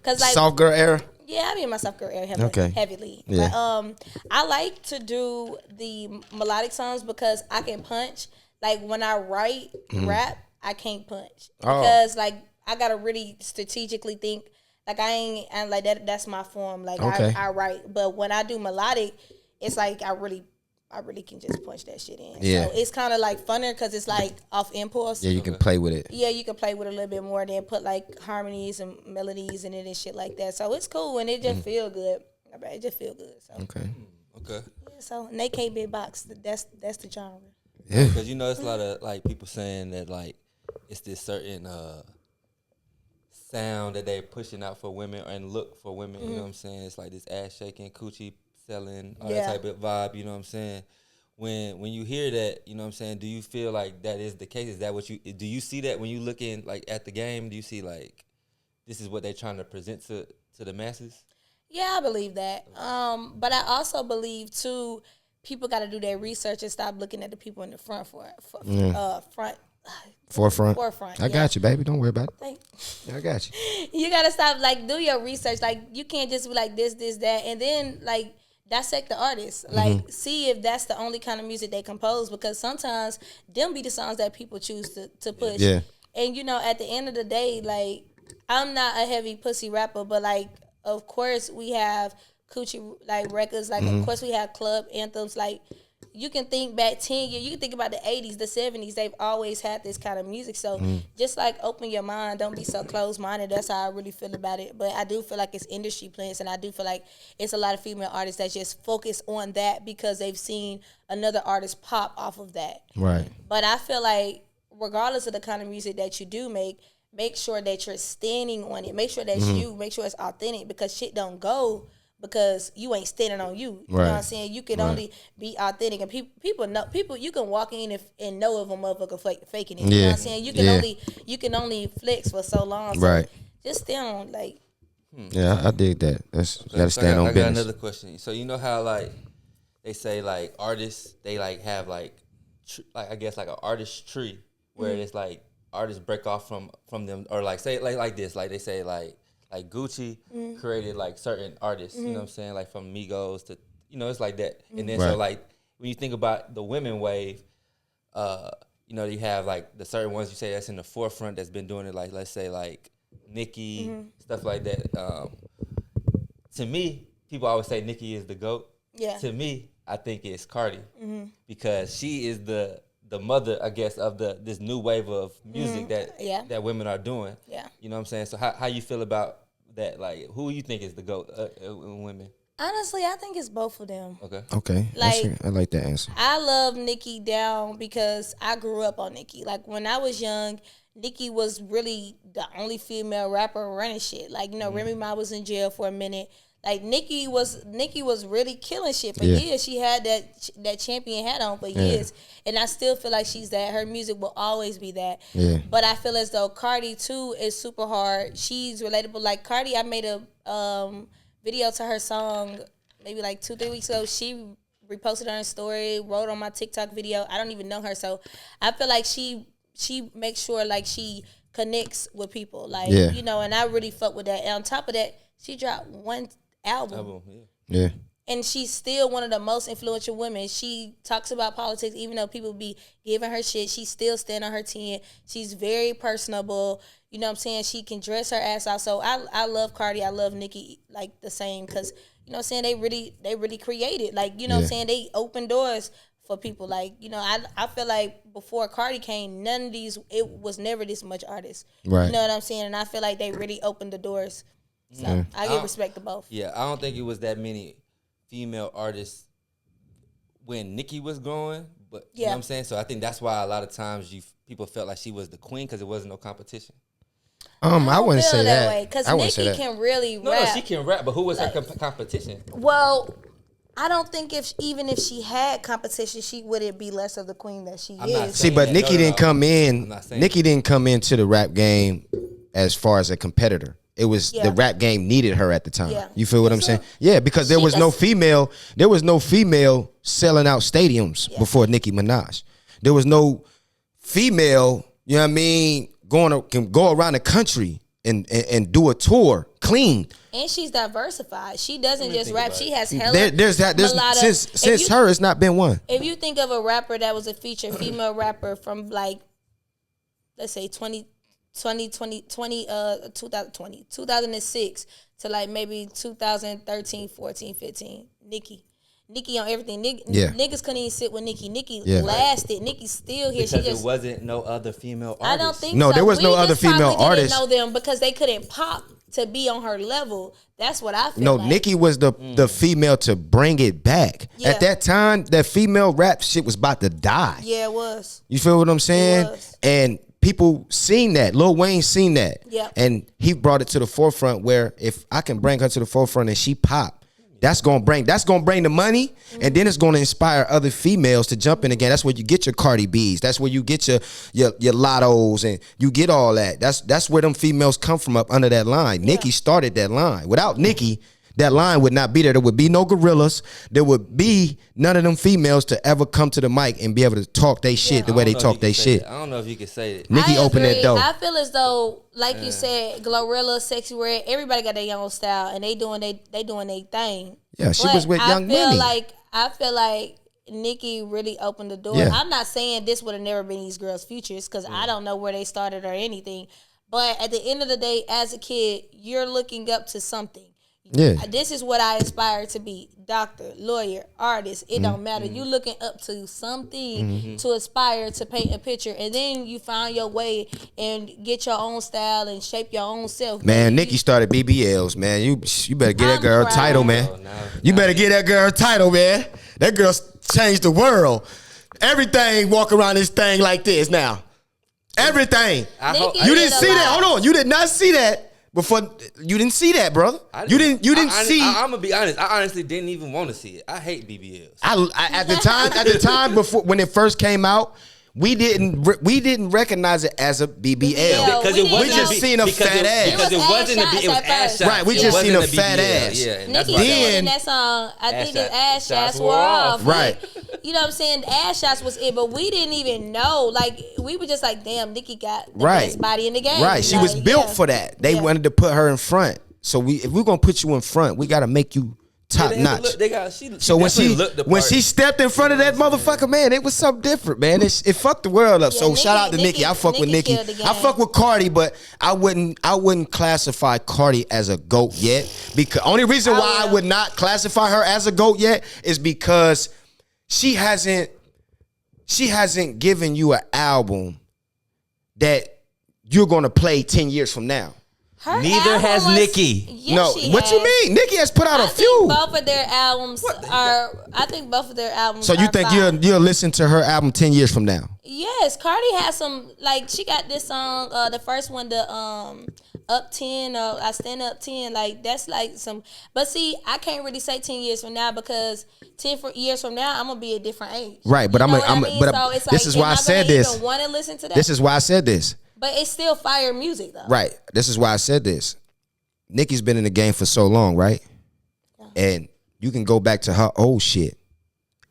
D: cause like
C: soft girl era.
D: Yeah, I be in my soft girl era heavily.
C: Yeah.
D: But I like to do the melodic songs because I can punch. Like when I write rap, I can't punch because like I gotta really strategically think. Like I ain't like that. That's my form. Like I write, but when I do melodic, it's like I really can just punch that shit in.
C: Yeah.
D: So it's kind of like funner because it's like off impulse.
C: Yeah, you can play with it.
D: Yeah, you can play with it a little bit more, then put like harmonies and melodies in it and shit like that. So it's cool and it just feel good. It just feel good. So.
B: Okay.
D: Yeah, so and they can't be boxed. That's the genre.
C: Yeah.
B: Because you know it's a lot of like people saying that like it's this certain sound that they're pushing out for women and look for women. You know what I'm saying? It's like this ass shaking, coochie selling, all that type of vibe, you know what I'm saying? When you hear that, you know what I'm saying, do you feel like that is the case? Is that what do you see that when you looking like at the game? Do you see like this is what they're trying to present to the masses? Yeah,
D: I believe that. But I also believe too, people got to do their research and stop looking at the people in the forefront.
C: I got you, baby. Don't worry about it. I got you.
D: You gotta stop, like, do your research. Like, you can't just be like this, that, and then like dissect the artist. Like, see if that's the only kind of music they compose, because sometimes them be the songs that people choose to push. Yeah. And you know, at the end of the day, like, I'm not a heavy pussy rapper, but like, of course we have coochie like records. Like, of course we have club anthems. Like, you can think back 10 years. You can think about the 80s, the 70s. They've always had this kind of music. So just like open your mind. Don't be so closed-minded. That's how I really feel about it. But I do feel like it's industry plants, and I do feel like it's a lot of female artists that just focus on that because they've seen another artist pop off of that.
C: Right.
D: But I feel like regardless of the kind of music that you do make sure that you're standing on it. Make sure that's you. Make sure it's authentic, because shit don't go because you ain't standing on you. You know what I'm saying? You can only be authentic, and people you can walk in and know if a motherfucker faking it. You know what I'm saying? You can only flex for so long. So just stand on, like.
C: Yeah, I dig that. That's gotta stand on business.
B: I got another question. So you know how like they say like artists, they like have like I guess like an artist tree where it's like artists break off from them, or like say like this, like they say like like Gucci created like certain artists. You know what I'm saying? Like from Migos to it's like that. And then so like when you think about the women wave, you have like the certain ones you say that's in the forefront that's been doing it. Like let's say like Nicki, stuff like that. To me, people always say Nicki is the GOAT. Yeah. To me, I think it's Cardi because she is the mother, I guess, of this new wave of music that women are doing. Yeah. You know what I'm saying? So how you feel about that? Like, who you think is the GOAT in women?
D: Honestly, I think it's both of them.
C: Okay.
D: Like,
C: I like that answer.
D: I love Nicki down because I grew up on Nicki. Like, when I was young, Nicki was really the only female rapper running shit. Like, Remy Ma was in jail for a minute. Like, Nicki was really killing shit for years. She had that champion hat on for years. And I still feel like she's that. Her music will always be that. Yeah. But I feel as though Cardi, too, is super hard. She's relatable. Like, Cardi, I made a video to her song maybe like 2-3 weeks ago. She reposted on her story, wrote on my TikTok video. I don't even know her. So I feel like she makes sure like she connects with people. Like, and I really fuck with that. And on top of that, she dropped one album. Yeah. And she's still one of the most influential women. She talks about politics, even though people be giving her shit. She still stand on her 10. She's very personable. You know what I'm saying? She can dress her ass out. So I love Cardi. I love Nicki like the same because, you know what I'm saying, they really created. Like, you know what I'm saying? They open doors for people. Like, I feel like before Cardi came, none of these, it was never this much artists. Right. You know what I'm saying? And I feel like they really opened the doors. So I give respect to both.
B: Yeah, I don't think it was that many female artists when Nicki was growing, but you know what I'm saying? So I think that's why a lot of times people felt like she was the queen because there wasn't no competition.
C: I wouldn't say that.
D: Because Nicki can really rap.
B: No, she can rap, but who was her competition?
D: Well, I don't think even if she had competition, she wouldn't be less of the queen that she is.
C: See, but Nicki didn't come in. Nicki didn't come into the rap game as far as a competitor. It was the rap game needed her at the time. Yeah. You feel what I'm saying? Yeah, because there was no female selling out stadiums before Nicki Minaj. There was no female, you know what I mean, can go around the country and do a tour clean.
D: And she's diversified. She doesn't just rap. She has hella
C: since her, it's not been one.
D: If you think of a rapper that was a featured female rapper from like, let's say 2006 to like maybe 2013, 14, 15. Nicki on everything. Niggas couldn't even sit with Nicki. Nicki lasted. Nicki's still here.
B: Because there wasn't no other female artist.
D: I don't think
C: so. There was no other female artist.
D: Didn't know them because they couldn't pop to be on her level. That's what I feel.
C: No, like. Nicki was the female to bring it back. Yeah. At that time, that female rap shit was about to die.
D: Yeah, it was.
C: You feel what I'm saying? And people seen that. Lil Wayne seen that. Yep. And he brought it to the forefront where if I can bring her to the forefront and she pop, that's gonna bring the money, and then it's gonna inspire other females to jump in again. That's where you get your Cardi B's. That's where you get your Lottos, and you get all that. That's where them females come from, up under that line. Yeah. Nicki started that line. Without Nicki, that line would not be there. There would be no gorillas. There would be none of them females to ever come to the mic and be able to talk they shit the way they talk they shit.
B: I don't know if you can say it.
C: Nicki opened that door.
D: I feel as though, like you said, Glorilla, Sexy Red, everybody got their own style and they doing their thing.
C: Yeah, she was with Young Money.
D: I feel like Nicki really opened the door. Yeah. I'm not saying this would have never been these girls' futures because I don't know where they started or anything. But at the end of the day, as a kid, you're looking up to something. Yeah, this is what I aspire to be: doctor, lawyer, artist. It don't matter. You looking up to something to aspire to paint a picture, and then you find your way and get your own style and shape your own self.
C: Man, Nicki started BBLs. Man, you better get that girl a title, man. You better get that girl a title, man. That girl changed the world. Everything walk around this thing like this now. Everything. You didn't see that. Hold on. You did not see that. Before you didn't see that, brother. You didn't see.
B: I'm gonna be honest. I honestly didn't even want to see it. I hate BBLs.
C: At the time before when it first came out, we didn't recognize it as a BBL
B: because
C: we just seen a fat ass.
B: Because it wasn't it was ass shots.
C: Right, we just seen a fat ass.
D: Yeah, Nicki said in that song, I think his ass shots were off.
C: Right.
D: you know what I'm saying, the ass shots was it, but we didn't even know. Like, we were just like, damn, Nikki got the best body in the game.
C: Right, she was built for that. They wanted to put her in front. So if we're gonna put you in front, we gotta make you top notch. So when she stepped in front of that motherfucker, man, it was something different, man. It fucked the world up. So shout out to Nikki. I fuck with Nikki. I fuck with Cardi, but I wouldn't classify Cardi as a GOAT yet. Because only reason why I would not classify her as a GOAT yet is because she hasn't given you an album that you're gonna play 10 years from now.
B: Neither has Nicki.
D: Yes,
C: no, what you mean? Nicki has put out a few.
D: Both of their albums I think both of their albums.
C: So you think you'll listen to her album 10 years from now?
D: Yes, Cardi has some, like, she got this song, the first one, the Up 10, I Stand Up 10, like, that's like some, but see, I can't really say 10 years from now because 10 years from now, I'm gonna be a different age.
C: Right, but
D: so it's
C: this is why I said this.
D: Want to listen to that?
C: This is why I said this.
D: But it's still fire music, though.
C: Right. This is why I said this. Nicki's been in the game for so long, right? Yeah. And you can go back to her old shit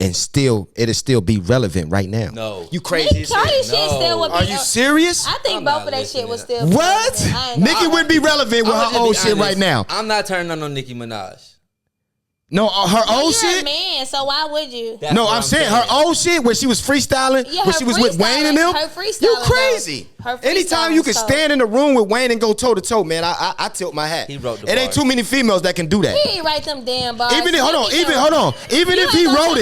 C: and it'll still be relevant right now.
B: No.
C: You crazy?
D: Cardi shit still would be.
C: Are you serious?
D: I think both of that shit was still.
C: What? Nicki wouldn't be relevant with her old shit right now.
B: I'm not turning on no Nicki Minaj.
C: No, her old shit.
D: You're a man, so why would you?
C: No, I'm saying her old shit where she was freestyling, where she was with Wayne and them. You crazy? Anytime you can stand in the room with Wayne and go toe to toe, man, I tilt my hat.
B: He wrote the
C: It ain't too many females that can do that.
D: He ain't write them damn bars.
C: Even if he wrote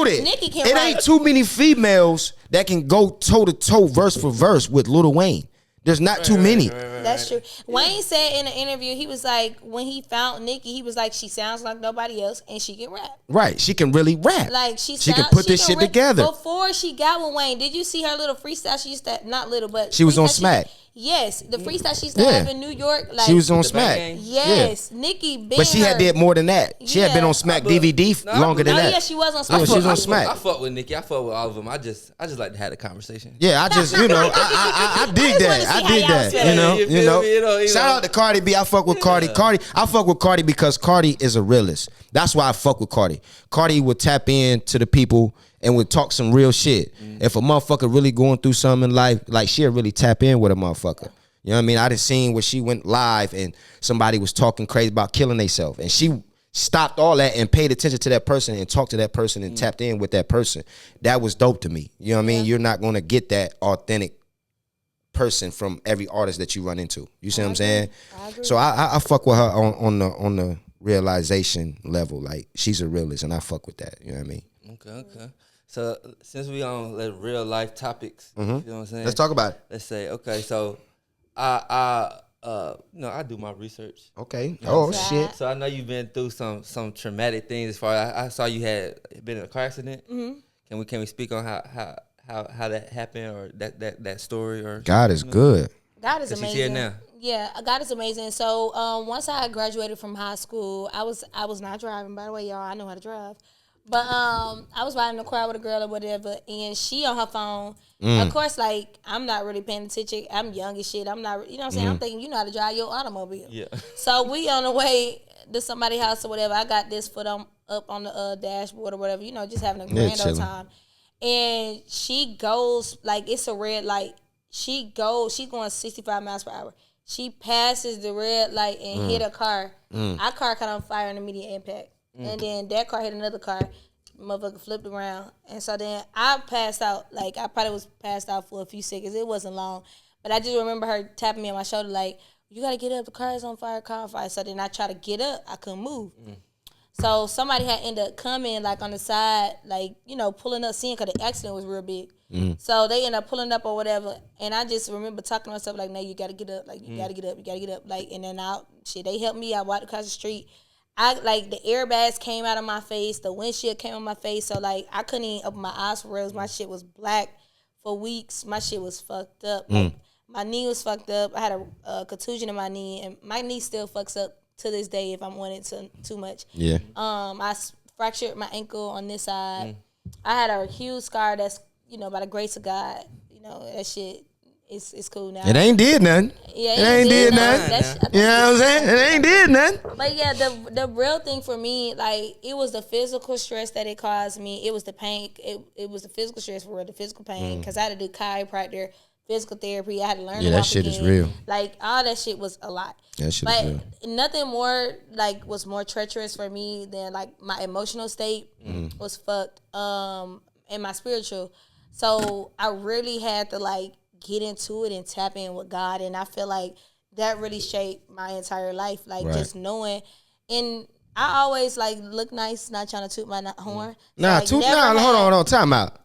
C: it, it ain't too many females that can go toe to toe, verse for verse with Lil Wayne. There's not too many.
D: That's true. Wayne said in an interview, he was like, when he found Nicki, he was like, she sounds like nobody else and she can rap.
C: Right. She can really rap.
D: Like she
C: can put this shit together.
D: Before she got with Wayne, did you see her little freestyle? She used to, not little, but
C: she was on Smack.
D: Yes, the freestyle she used to have in New York. Like,
C: she was on Smack.
D: Yes, Nicki been.
C: But she had did more than that. She had been on Smack DVD longer than that.
D: Yeah, she was on Smack.
C: Yeah, she was on Smack.
B: I fuck with Nicki. I fuck with all of them. I just like to have a conversation.
C: Yeah, I just I dig that. I dig that. You know. Shout out to Cardi B. I fuck with Cardi. I fuck with Cardi because Cardi is a realist. That's why I fuck with Cardi. Cardi would tap in to the people and would talk some real shit. If a motherfucker really going through something in life, like she'll really tap in with a motherfucker. You know what I mean? I done seen where she went live and somebody was talking crazy about killing themselves. And she stopped all that and paid attention to that person and talked to that person and tapped in with that person. That was dope to me. You know what I mean? You're not going to get that authentic person from every artist that you run into. You see what I'm saying? So I fuck with her on the realization level. Like, she's a realist and I fuck with that. You know what I mean?
B: Okay. So since we on real life topics, you know what I'm saying?
C: Let's talk about it.
B: Let's say, okay, so I do my research.
C: Okay.
B: You know
C: shit.
B: So I know you've been through some traumatic things. As far as I saw you had been in a car accident. Mm-hmm. Can we speak on how that happened or that story or?
C: God is good.
D: God is amazing.
B: She's here now.
D: Yeah, God is amazing. So once I graduated from high school, I was not driving. By the way, y'all, I know how to drive. But I was riding in the car with a girl or whatever, and she on her phone. Of course, like, I'm not really paying attention. I'm young as shit. I'm not, you know what I'm saying? I'm thinking, you know how to drive your automobile. Yeah. So we on the way to somebody's house or whatever. I got this foot up on the dashboard or whatever, you know, just having a grand old time. And she goes, like, it's a red light. She's going 65 miles per hour. She passes the red light and hit a car. Our car caught on fire in immediate impact. And then that car hit another car. Motherfucker flipped around. And so then I passed out. Like, I probably was passed out for a few seconds. It wasn't long. But I just remember her tapping me on my shoulder like, you got to get up. The car is on fire. Car on fire. So then I tried to get up. I couldn't move. So somebody had ended up coming, like, on the side, like, you know, pulling up, seeing, because the accident was real big. So they ended up pulling up or whatever. And I just remember talking to myself like, no, you got to get up. Like, you got to get up. You got to get up. Like, and then they helped me. I walked across the street. The airbags came out of my face. The windshield came on my face. So, like, I couldn't even open my eyes for real. My shit was black for weeks. My shit was fucked up. Like, my knee was fucked up. I had a contusion in my knee. And my knee still fucks up to this day if I'm on it too much. Yeah. I fractured my ankle on this side. I had a huge scar that's, you know, by the grace of God, you know, that shit it's cool now.
C: It ain't did nothing.
D: Yeah,
C: it ain't did nothing. You know what I'm saying? It ain't did nothing.
D: But yeah, the real thing for me, like, it was the physical stress that it caused me. It was the pain. It was the physical stress for real, the physical pain. Because I had to do chiropractor, physical therapy. I had to learn to walk
C: that shit
D: again.
C: is real.
D: Like, all that shit was a lot.
C: That shit
D: but
C: is real.
D: Nothing more, like, was more treacherous for me than, like, my emotional state was fucked. And my spiritual. So I really had to, like, get into it and tap in with God. And I feel like that really shaped my entire life. Like, just knowing. And I always, like, look nice, not trying to toot my horn. So,
C: hold on, time out.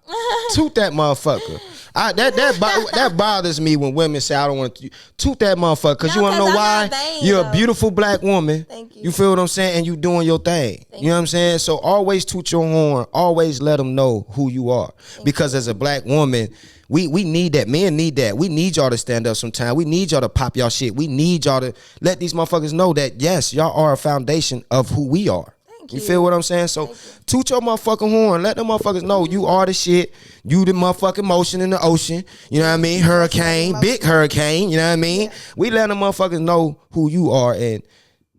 C: Toot that motherfucker. That bothers me when women say I don't want to toot that motherfucker, because you want to know why? You're a beautiful black woman.
D: Thank you.
C: You feel what I'm saying? And you doing your thing. You know what I'm saying? So always toot your horn. Always let them know who you are. Because as a black woman, we need that. Men need that. We need y'all to stand up sometime. We need y'all to pop y'all shit. We need y'all to let these motherfuckers know that, yes, y'all are a foundation of who we are. You feel what I'm saying? So toot your motherfucking horn. Let them motherfuckers know you are the shit. You the motherfucking motion in the ocean. You know what I mean? Hurricane, big hurricane. You know what I mean? Yeah. We let them motherfuckers know who you are, and you know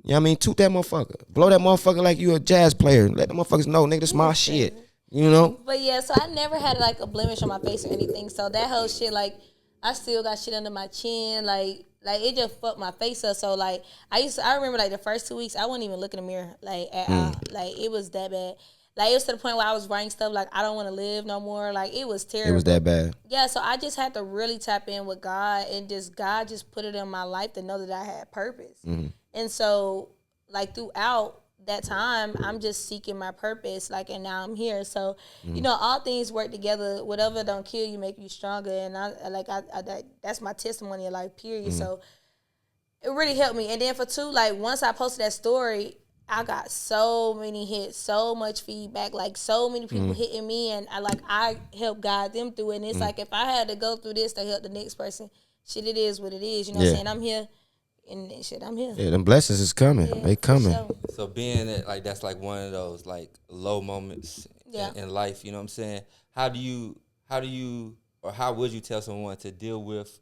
C: what I mean? Toot that motherfucker. Blow that motherfucker like you a jazz player. Let them motherfuckers know, nigga, this my shit. You know?
D: But yeah, so I never had like a blemish on my face or anything. So that whole shit, like, I still got shit under my chin, like it just fucked my face up. So like I remember like the first 2 weeks I wouldn't even look in the mirror like at all. Like it was that bad. Like it was to the point where I was writing stuff like I don't want to live no more. Like it was terrible.
C: It was that bad.
D: Yeah, so I just had to really tap in with God, and God just put it in my life to know that I had purpose. And so like throughout that time, I'm just seeking my purpose, like, and now I'm here. So, you know, all things work together. Whatever don't kill you make you stronger, and I that's my testimony in life, period. So it really helped me. And then for two, like once I posted that story, I got so many hits, so much feedback, like so many people hitting me, and I helped guide them through it. And it's like if I had to go through this to help the next person, shit, it is what it is. You know what I'm saying? I'm here. And shit, I'm here. Yeah,
C: them blessings is coming.
D: Yeah,
C: they coming.
D: Sure.
B: So being that, like, that's like one of those like low moments in life. You know what I'm saying? How do you, or how would you tell someone to deal with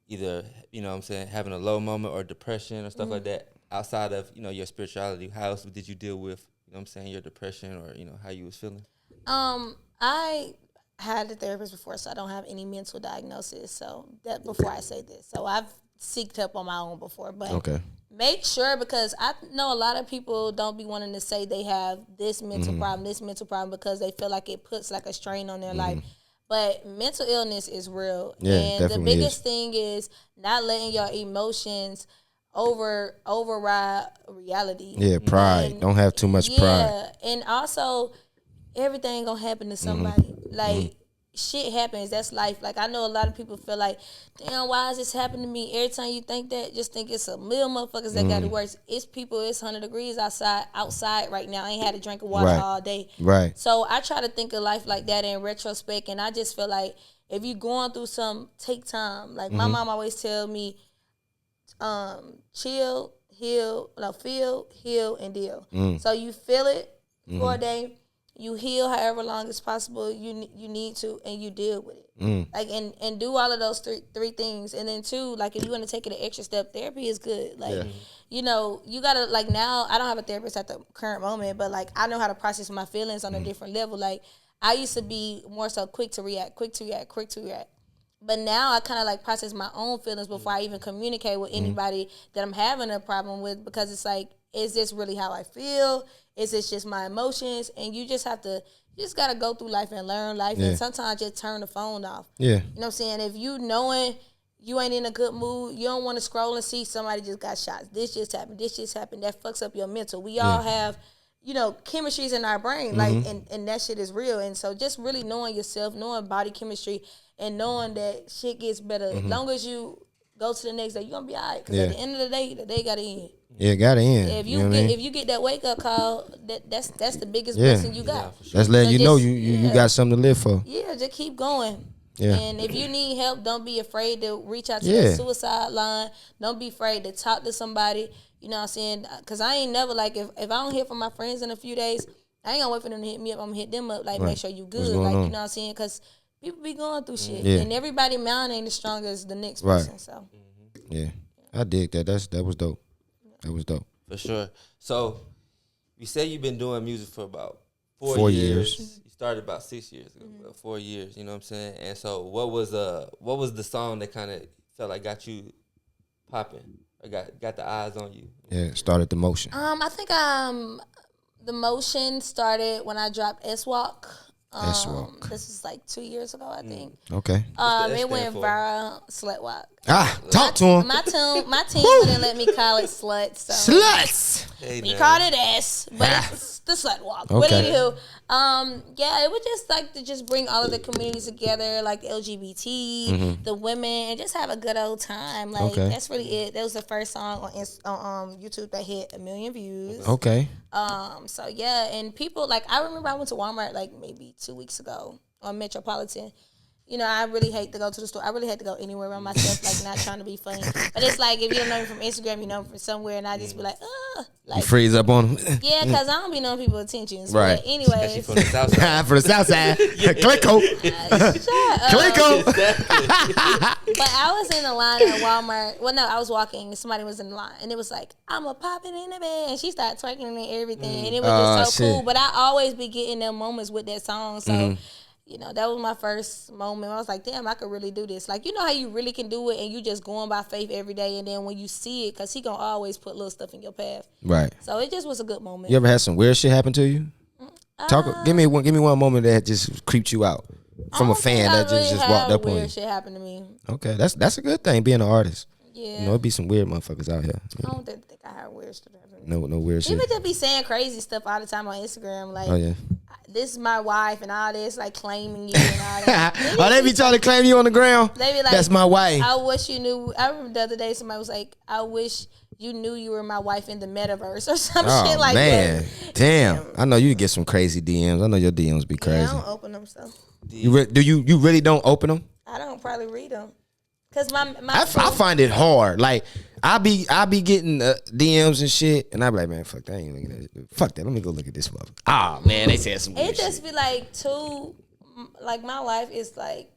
B: either, you know what I'm saying, having a low moment or depression or stuff like that outside of, you know, your spirituality? How else did you deal with, you know what I'm saying, your depression or, you know, how you was feeling?
D: I had a therapist before, so I don't have any mental diagnosis. So that before I say this, so I've seeked help on my own before, but make sure, because I know a lot of people don't be wanting to say they have this mental problem because they feel like it puts like a strain on their life. But mental illness is real, and the biggest thing is not letting your emotions override reality.
C: Yeah, pride. Don't have too much pride.
D: Yeah, and also everything gonna happen to somebody. Like shit happens. That's life. Like I know a lot of people feel like, damn, why is this happening to me? Every time you think that, just think it's a million motherfuckers that got it worse. It's people. It's 100 degrees outside right now. I ain't had a drink of water all day. Right. So I try to think of life like that in retrospect, and I just feel like if you going through some, take time. Like my mom always tell me, chill, feel, heal, and deal. So you feel it for a day. You heal however long as possible you need to, and you deal with it. Like and do all of those three things. And then two, like if you want to take it an extra step, therapy is good. Like you know, you gotta, like, now I don't have a therapist at the current moment, but like I know how to process my feelings on a different level. Like I used to be more so quick to react. But now I kind of like process my own feelings before I even communicate with anybody that I'm having a problem with, because it's like, is this really how I feel? Is this just my emotions? And you just gotta go through life and learn life. And sometimes just turn the phone off. Yeah. You know what I'm saying? If you knowing you ain't in a good mood, you don't want to scroll and see somebody just got shot. This just happened. That fucks up your mental. We all have, you know, chemistries in our brain. Like, and that shit is real. And so just really knowing yourself, knowing body chemistry, and knowing that shit gets better. As long as you go to the next day, you're going to be all right. Because at the end of the day got to end.
C: Yeah, got to end.
D: If you get that wake up call, that's the biggest blessing you got.
C: Sure. That's letting you know you got something to live for.
D: Yeah, just keep going. Yeah. And if you need help, don't be afraid to reach out to the suicide line. Don't be afraid to talk to somebody. You know what I'm saying? Because I ain't never, like, if I don't hear from my friends in a few days, I ain't gonna wait for them to hit me up. I'm gonna hit them up, like, make sure you good. Like, you know what I'm saying? Because people be going through shit,
C: Yeah.
D: and everybody mind ain't as strong as the next person. So
C: Yeah, I dig that. That was dope. That was dope.
B: For sure. So you say you've been doing music for about
C: 4 years.
B: You started about 6 years ago, about 4 years. You know what I'm saying? And so what was the song that kind of felt like got you popping? Or got the eyes on you?
C: Yeah, started the motion.
D: I think the motion started when I dropped S-Walk.
C: S-Walk.
D: This is like 2 years ago, I think.
C: Okay.
B: S
D: It went
B: stand for?
D: viral. Slut walk.
C: Talk to him.
D: My team wouldn't let me call it slut, so
C: Sluts.
B: Hey,
D: we
B: now.
D: called it S, but it's the slut walk. But
C: Okay.
D: anywho, yeah, it would just like to just bring all of the communities together, like the LGBT, the women, and just have a good old time. Like
C: Okay.
D: that's really it. That was the first song on YouTube that hit 1 million views.
C: Okay.
D: So yeah, and people like I remember I went to Walmart like maybe 2 weeks ago on Metropolitan. You know, I really hate to go to the store. I really hate to go anywhere around myself, like not trying to be funny. But it's like if you don't know me from Instagram, you know me from somewhere, and I just be like,
C: You
D: like
C: freeze up on him.
D: yeah, because I don't be knowing people's attentions.
C: Right.
D: But anyways,
B: From the Southside.
C: For the Southside. Clicko. Clicko.
D: but I was in the line at Walmart. Well, no, I was walking. And somebody was in the line, and it was like, "I'm a popping in the bed," and she started twerking and everything, and it was just so
C: shit.
D: cool. But I always be getting them moments with that song, so. You know, that was my first moment. I was like, damn, I could really do this. Like, you know how you really can do it and you just going by faith every day. And then when you see it, because he going to always put little stuff in your path.
C: Right.
D: So it just was a good moment.
C: You ever had some weird shit happen to you? Give me one moment that just creeped you out from a fan that just walked up on you.
D: Weird shit happened to me.
C: Okay, that's a good thing being an artist.
D: Yeah.
C: You know, it be some weird motherfuckers out here.
D: I don't think I had weird stuff happen to me.
C: No weird shit.
D: People just be saying crazy stuff all the time on Instagram. Like,
C: Oh yeah.
D: this is my wife and all this, like claiming you and all that.
C: Oh, they be trying to claim you on the ground.
D: They be like,
C: That's my wife.
D: I wish you knew. I remember the other day somebody was like, I wish you knew you were my wife in the metaverse or some shit like
C: man,
D: that.
C: damn! I know you get some crazy DMs. I know your DMs be
D: Yeah,
C: crazy.
D: I don't open them, so
C: You really don't open them?
D: I don't probably read them. Cause my
C: I find it hard. Like I be getting DMs and shit, and I be like, man, fuck that. I ain't looking at it. Fuck that. Let me go look at this motherfucker. Ah, man, they said some weird
D: it just
C: shit.
D: be like too. Like my life is like,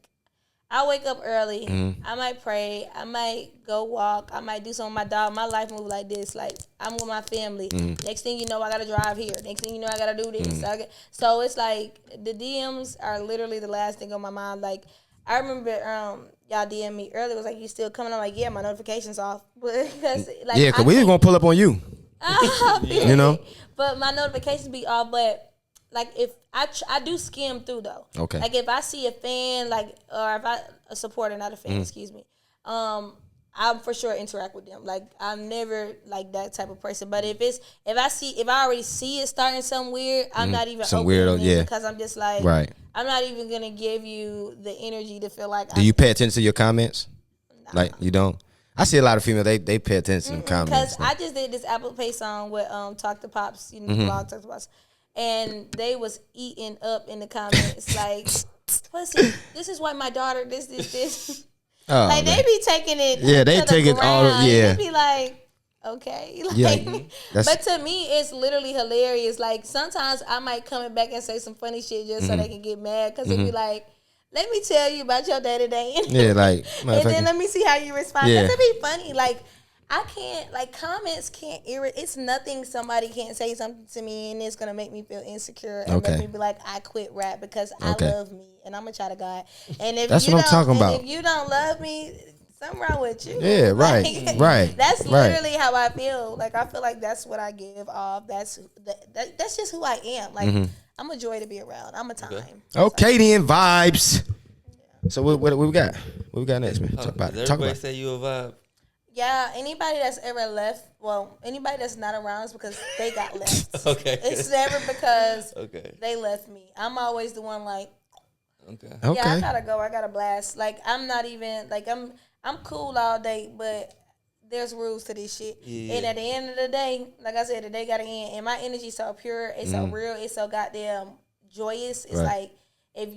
D: I wake up early. I might pray. I might go walk. I might do something with my dog. My life move like this. Like I'm with my family. Next thing you know, I gotta drive here. Next thing you know, I gotta do this. So it's like the DMs are literally the last thing on my mind. Like I remember y'all DM me earlier. Was like, you still coming? I'm like, yeah, my notifications off. Because like
C: Yeah, because we was gonna pull up on you. You know.
D: But my notifications be off. But like if I do skim through though.
C: Okay.
D: Like if I see a fan, like or if a supporter, not a fan, excuse me. I for sure interact with them. Like I'm never like that type of person. But if I already see it starting something weird, I'm not even
C: Some
D: opening
C: weirdo,
D: it
C: yeah.
D: because I'm just like
C: Right.
D: I'm not even gonna give you the energy to feel like
C: Do you pay attention to your comments? Like you don't? I see a lot of females. They pay attention to the comments.
D: Because I just did this Apple Pay song with Talk to Pops, you know, blog Talk to Pops, and they was eating up in the comments like, "Pussy, this is why my daughter this."
C: Oh,
D: Like
C: man.
D: they be taking it.
C: Yeah, they
D: to the
C: take it all-
D: ground.
C: yeah.
D: They be like, okay, like,
C: Yeah, that's-
D: but to me, it's literally hilarious. Like sometimes I might come back and say some funny shit just so they can get mad because they be like, "Let me tell you about your day today."
C: Yeah, like
D: and then
C: motherfucker.
D: let me see how you respond.
C: Yeah.
D: Because it be funny. Like I can't, like comments can't irritate. It's nothing somebody can't say something to me and it's gonna make me feel insecure and
C: Okay.
D: make me be like, I quit rap because
C: Okay.
D: I love me and I'm a child of God. And if
C: That's
D: you
C: what I'm
D: don't-
C: talking about.
D: If you don't love me, something wrong with you.
C: Yeah, right,
D: Like,
C: right.
D: That's
C: right.
D: literally how I feel. Like I feel like that's what I give off. That's just who I am. Like I'm a joy to be around. I'm a time.
C: Okay, then vibes. So what we got? What we got next, man?
B: Does
C: Talk about.
B: everybody say you a vibe?
D: Yeah, anybody that's ever left, well, anybody that's not around is because they got left.
B: Okay.
D: It's never because
B: Okay.
D: they left me. I'm always the one like,
B: Okay.
C: Okay.
D: yeah, I gotta go. I gotta blast. Like I'm not even like I'm cool all day, but there's rules to this shit.
B: Yeah.
D: And at the end of the day, like I said, the day gotta end. And my energy's so pure, it's so real, it's so goddamn joyous. It's
C: Right.
D: like if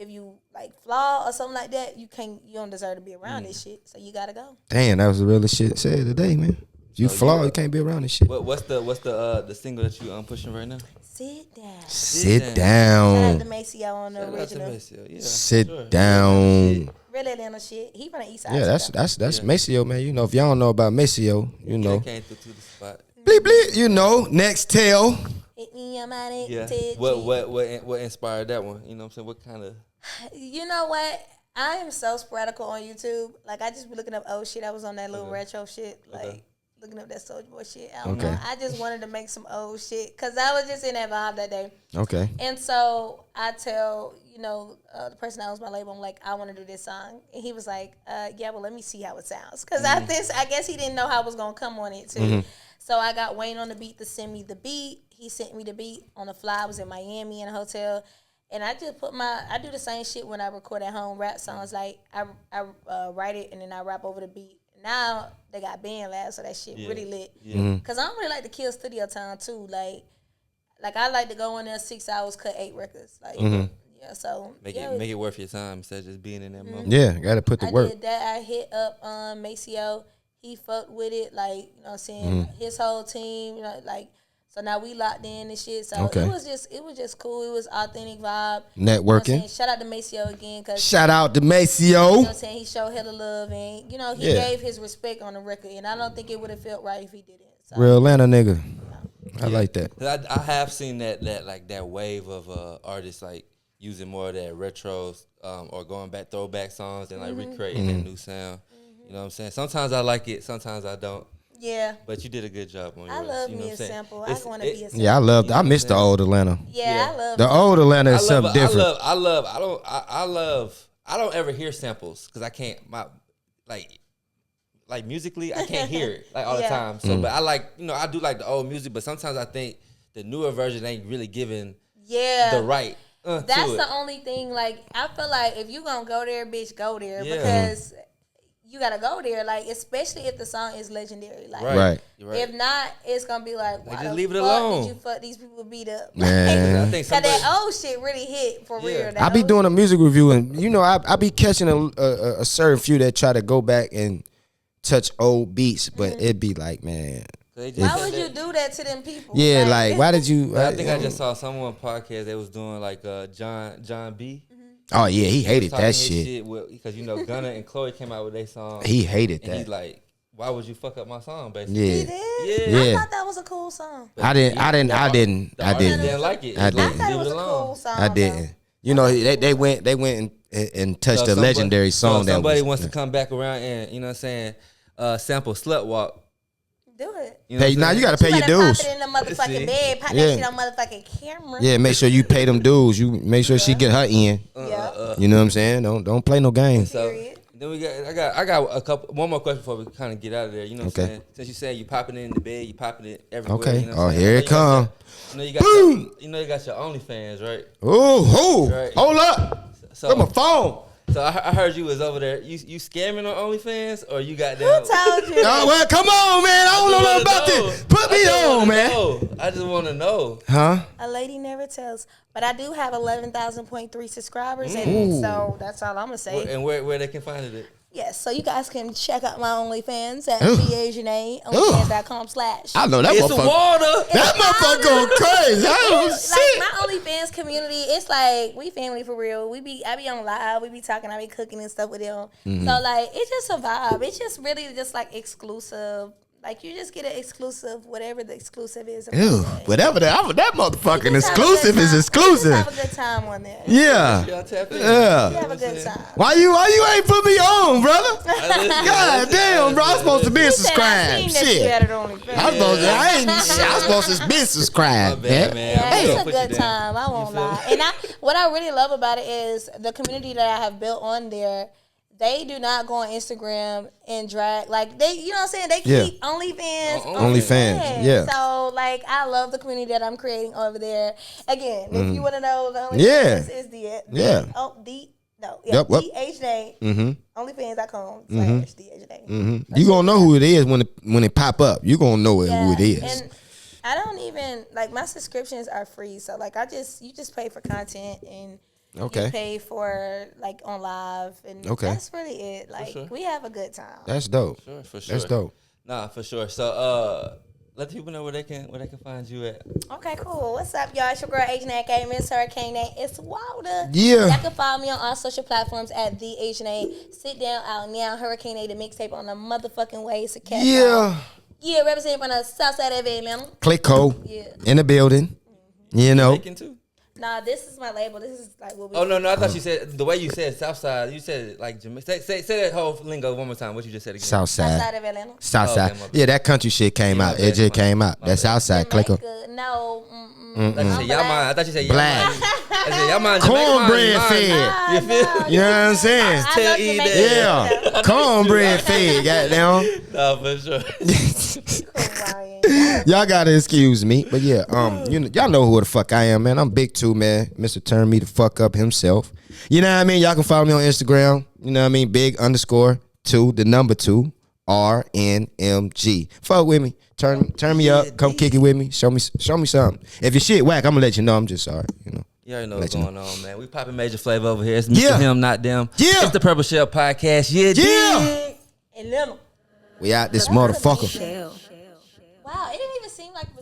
D: you like flaw or something like that, you don't deserve to be around this shit. So you gotta go.
C: Damn, that was the realest shit said today, man. You flawed, you can't be around this shit.
B: What's the single that you pushing right now?
D: Sit down.
C: Sit down.
D: Shout out to Maceo on the original.
B: Yeah,
C: Sit down.
D: Real Atlanta shit. He from the east side.
C: Yeah, that's Maceo, man. You know, if y'all don't know about Maceo, you know.
B: Came through to the spot.
C: Bleep bleep, you know. Next tell.
B: Yeah. What inspired that one? You know what I'm saying? What kind of?
D: You know what? I am so sporadical on YouTube. Like, I just be looking up old shit. I was on that little retro shit. Like, looking up that Soulja Boy shit. I don't know. I just wanted to make some old shit. Because I was just in that vibe that day.
C: Okay.
D: And so I tell, the person that owns my label, I'm like, I want to do this song. And he was like, yeah, well, let me see how it sounds. Because I guess he didn't know how I was going to come on it, too. Mm-hmm. So I got Wayne on the beat to send me the beat. He sent me the beat on the fly. I was in Miami in a hotel. And I just I do the same shit when I record at home rap songs. Like, I write it and then I rap over the beat. Now they got band labs, so that shit really lit. Yeah. Cause I don't really like to kill studio time too. Like I like to go in there 6 hours, cut 8 records. Like yeah, so
B: make it worth your time instead of just being in that moment.
C: Yeah, gotta put the work.
D: I did that. I hit up Maceo. He fucked with it. Like, you know what I'm saying? His whole team, so now we locked in and shit. So it was just cool. It was authentic vibe.
C: Networking.
D: You know shout out to Maceo again.
C: Shout out to Maceo.
D: You know what I'm saying? He showed hella love and, he gave his respect on the record. And I don't think it would have felt right if he didn't. So.
C: Real Atlanta nigga. I like that.
B: I have seen that wave of artists like using more of that retros or going back throwback songs and like recreating that new sound. You know what I'm saying? Sometimes I like it. Sometimes I don't.
D: Yeah.
B: But you did a good job on yours.
D: I love me a sample. I want to be a sample.
C: Yeah, I miss the old Atlanta.
D: Yeah, I love
C: the old Atlanta is something different.
B: I don't ever hear samples because I can't like musically I can't hear it like all the time. So but I do like the old music, but sometimes I think the newer version ain't really giving the right
D: that's the only thing. Like, I feel like if you gonna go there, bitch, go there because you gotta go there, like, especially if the song is legendary. Like,
C: right.
D: If not, it's gonna be like, why
B: just
D: the
B: leave it
D: fuck
B: alone.
D: did you fuck these people beat up?
C: Man.
B: Cause
D: that old shit really hit for real.
C: I be doing a music review and I be catching a certain few that try to go back and touch old beats, but it'd be like, man.
D: Why would you do that to them people?
C: Yeah, like why did you?
B: I think I just saw someone podcast they was doing like John B.
C: Oh yeah, he hated that shit.
B: Because Gunna and Chloe came out with their song.
C: He hated that.
B: He's like, why would you fuck up my song, basically?
C: Yeah.
D: He did? Yeah. I thought that was a cool song.
C: I didn't
B: didn't like it.
C: I didn't.
D: I thought it was a cool song.
C: I didn't. They went and touched a legendary song.
B: Somebody wants to come back around and sample Slut Walk.
D: Do it.
C: You gotta pay your dues.
D: Pop it in the motherfucking bed. Pop that shit on motherfucking camera.
C: Yeah, make sure you pay them dues. You make sure she get her in. You know what I'm saying? Don't play no games.
B: So then I got one more question before we kind of get out of there. You know what I'm saying? Since you saying you popping it in the bed, you popping it everywhere.
C: Okay.
B: You know
C: Here it come.
B: You got your OnlyFans, right?
C: Oh,
B: right.
C: Hold up. Got my phone.
B: So I heard you was over there. You scamming on OnlyFans or you got
D: Who told you?
C: Oh, well, come on, man. I don't know nothing about this. Put me on, man.
B: I just want to know.
C: Huh?
D: A lady never tells. But I do have 11,000.3 subscribers, and so that's all I'm going to say.
B: And where they can find it at?
D: Yes, so you guys can check out my OnlyFans at Asianae, onlyfans.com/
C: I know that
B: it's
C: motherfucker.
B: Water.
C: That motherfucker going crazy.
D: Like my OnlyFans community, it's like we family for real. I be on live, we be talking, I be cooking and stuff with them. So like it's just a vibe. It's just really just like exclusive. Like you just get an exclusive, whatever the exclusive is.
C: Ew, whatever that motherfucking exclusive is exclusive.
D: You have a good time on there.
C: Yeah.
B: Y'all tap in.
C: Yeah.
D: You have a good time.
C: Why you ain't put me on, brother? God damn, bro. I'm supposed to be subscribed. Shit. I was supposed to be subscribed.
B: Man.
D: Yeah, it's a good time. I won't lie. And what I really love about it is the community that I have built on there. They do not go on Instagram and drag like they, you know what I'm saying? They keep OnlyFans.
C: OnlyFans, yeah.
D: So like, I love the community that I'm creating over there. Again, if you want to know, the OnlyFans is DHNA, onlyfans.com/DHNA.
C: You gonna know who it is when it pop up. You gonna know who it is.
D: And I don't even like my subscriptions are free, so like you just pay for content and. You pay for like on live and that's really it. Like we have a good time.
C: That's dope.
B: For sure.
C: That's dope.
B: Nah, for sure. So let the people know where they can find you at.
D: Okay, cool. What's up, y'all? It's your girl Asianae, Miss Hurricane. It's Wilder.
C: Yeah.
D: Y'all can follow me on all social platforms at the Asianae. Sit down out now. Hurricane A, the mixtape on the motherfucking way. It's a cat.
C: Yeah.
D: Yeah, representing from the Southside of Atlanta.
C: Click code.
D: Yeah.
C: In the building. You know.
B: Making too?
D: Nah, this is my label. This is like what we.
B: Oh no, I thought you said the way you said Southside. You said it like Jamaica. Say that whole lingo one more time. What you just said again?
C: Southside.
D: Southside of Atlanta.
C: Southside.
B: Oh, okay,
C: Yeah, that country shit came out. It just came out. That's Southside. Click code.
D: No.
B: I thought you said y'all mind. I thought you said y'all
C: Black.
B: mind. I said y'all mind.
C: Cornbread fed.
B: You feel?
C: You know what I'm saying?
D: I love
B: eat
D: Jamaican.
C: Yeah. Cornbread fed. Goddamn.
B: No, for sure.
D: Cool, Ryan.
C: Y'all gotta excuse me, but yeah, y'all know who the fuck I am, man. I'm Big Two, man. Mr. Turn Me the fuck up himself. You know what I mean? Y'all can follow me on Instagram. You know what I mean? Big_2, the number 2, RNMG. Fuck with me. Turn me up. Come kick it with me. Show me something. If your shit whack, I'm gonna let you know. I'm just sorry. You know.
B: You already know what's going on, man. We popping major flavor over here. It's Mr.
C: Yeah.
B: Him, not them.
C: Yeah.
B: It's the Purple Shell podcast. Yeah.
C: Yeah.
D: And little.
C: We out this motherfucker.
A: Shell.
D: Wow, it didn't even seem like it was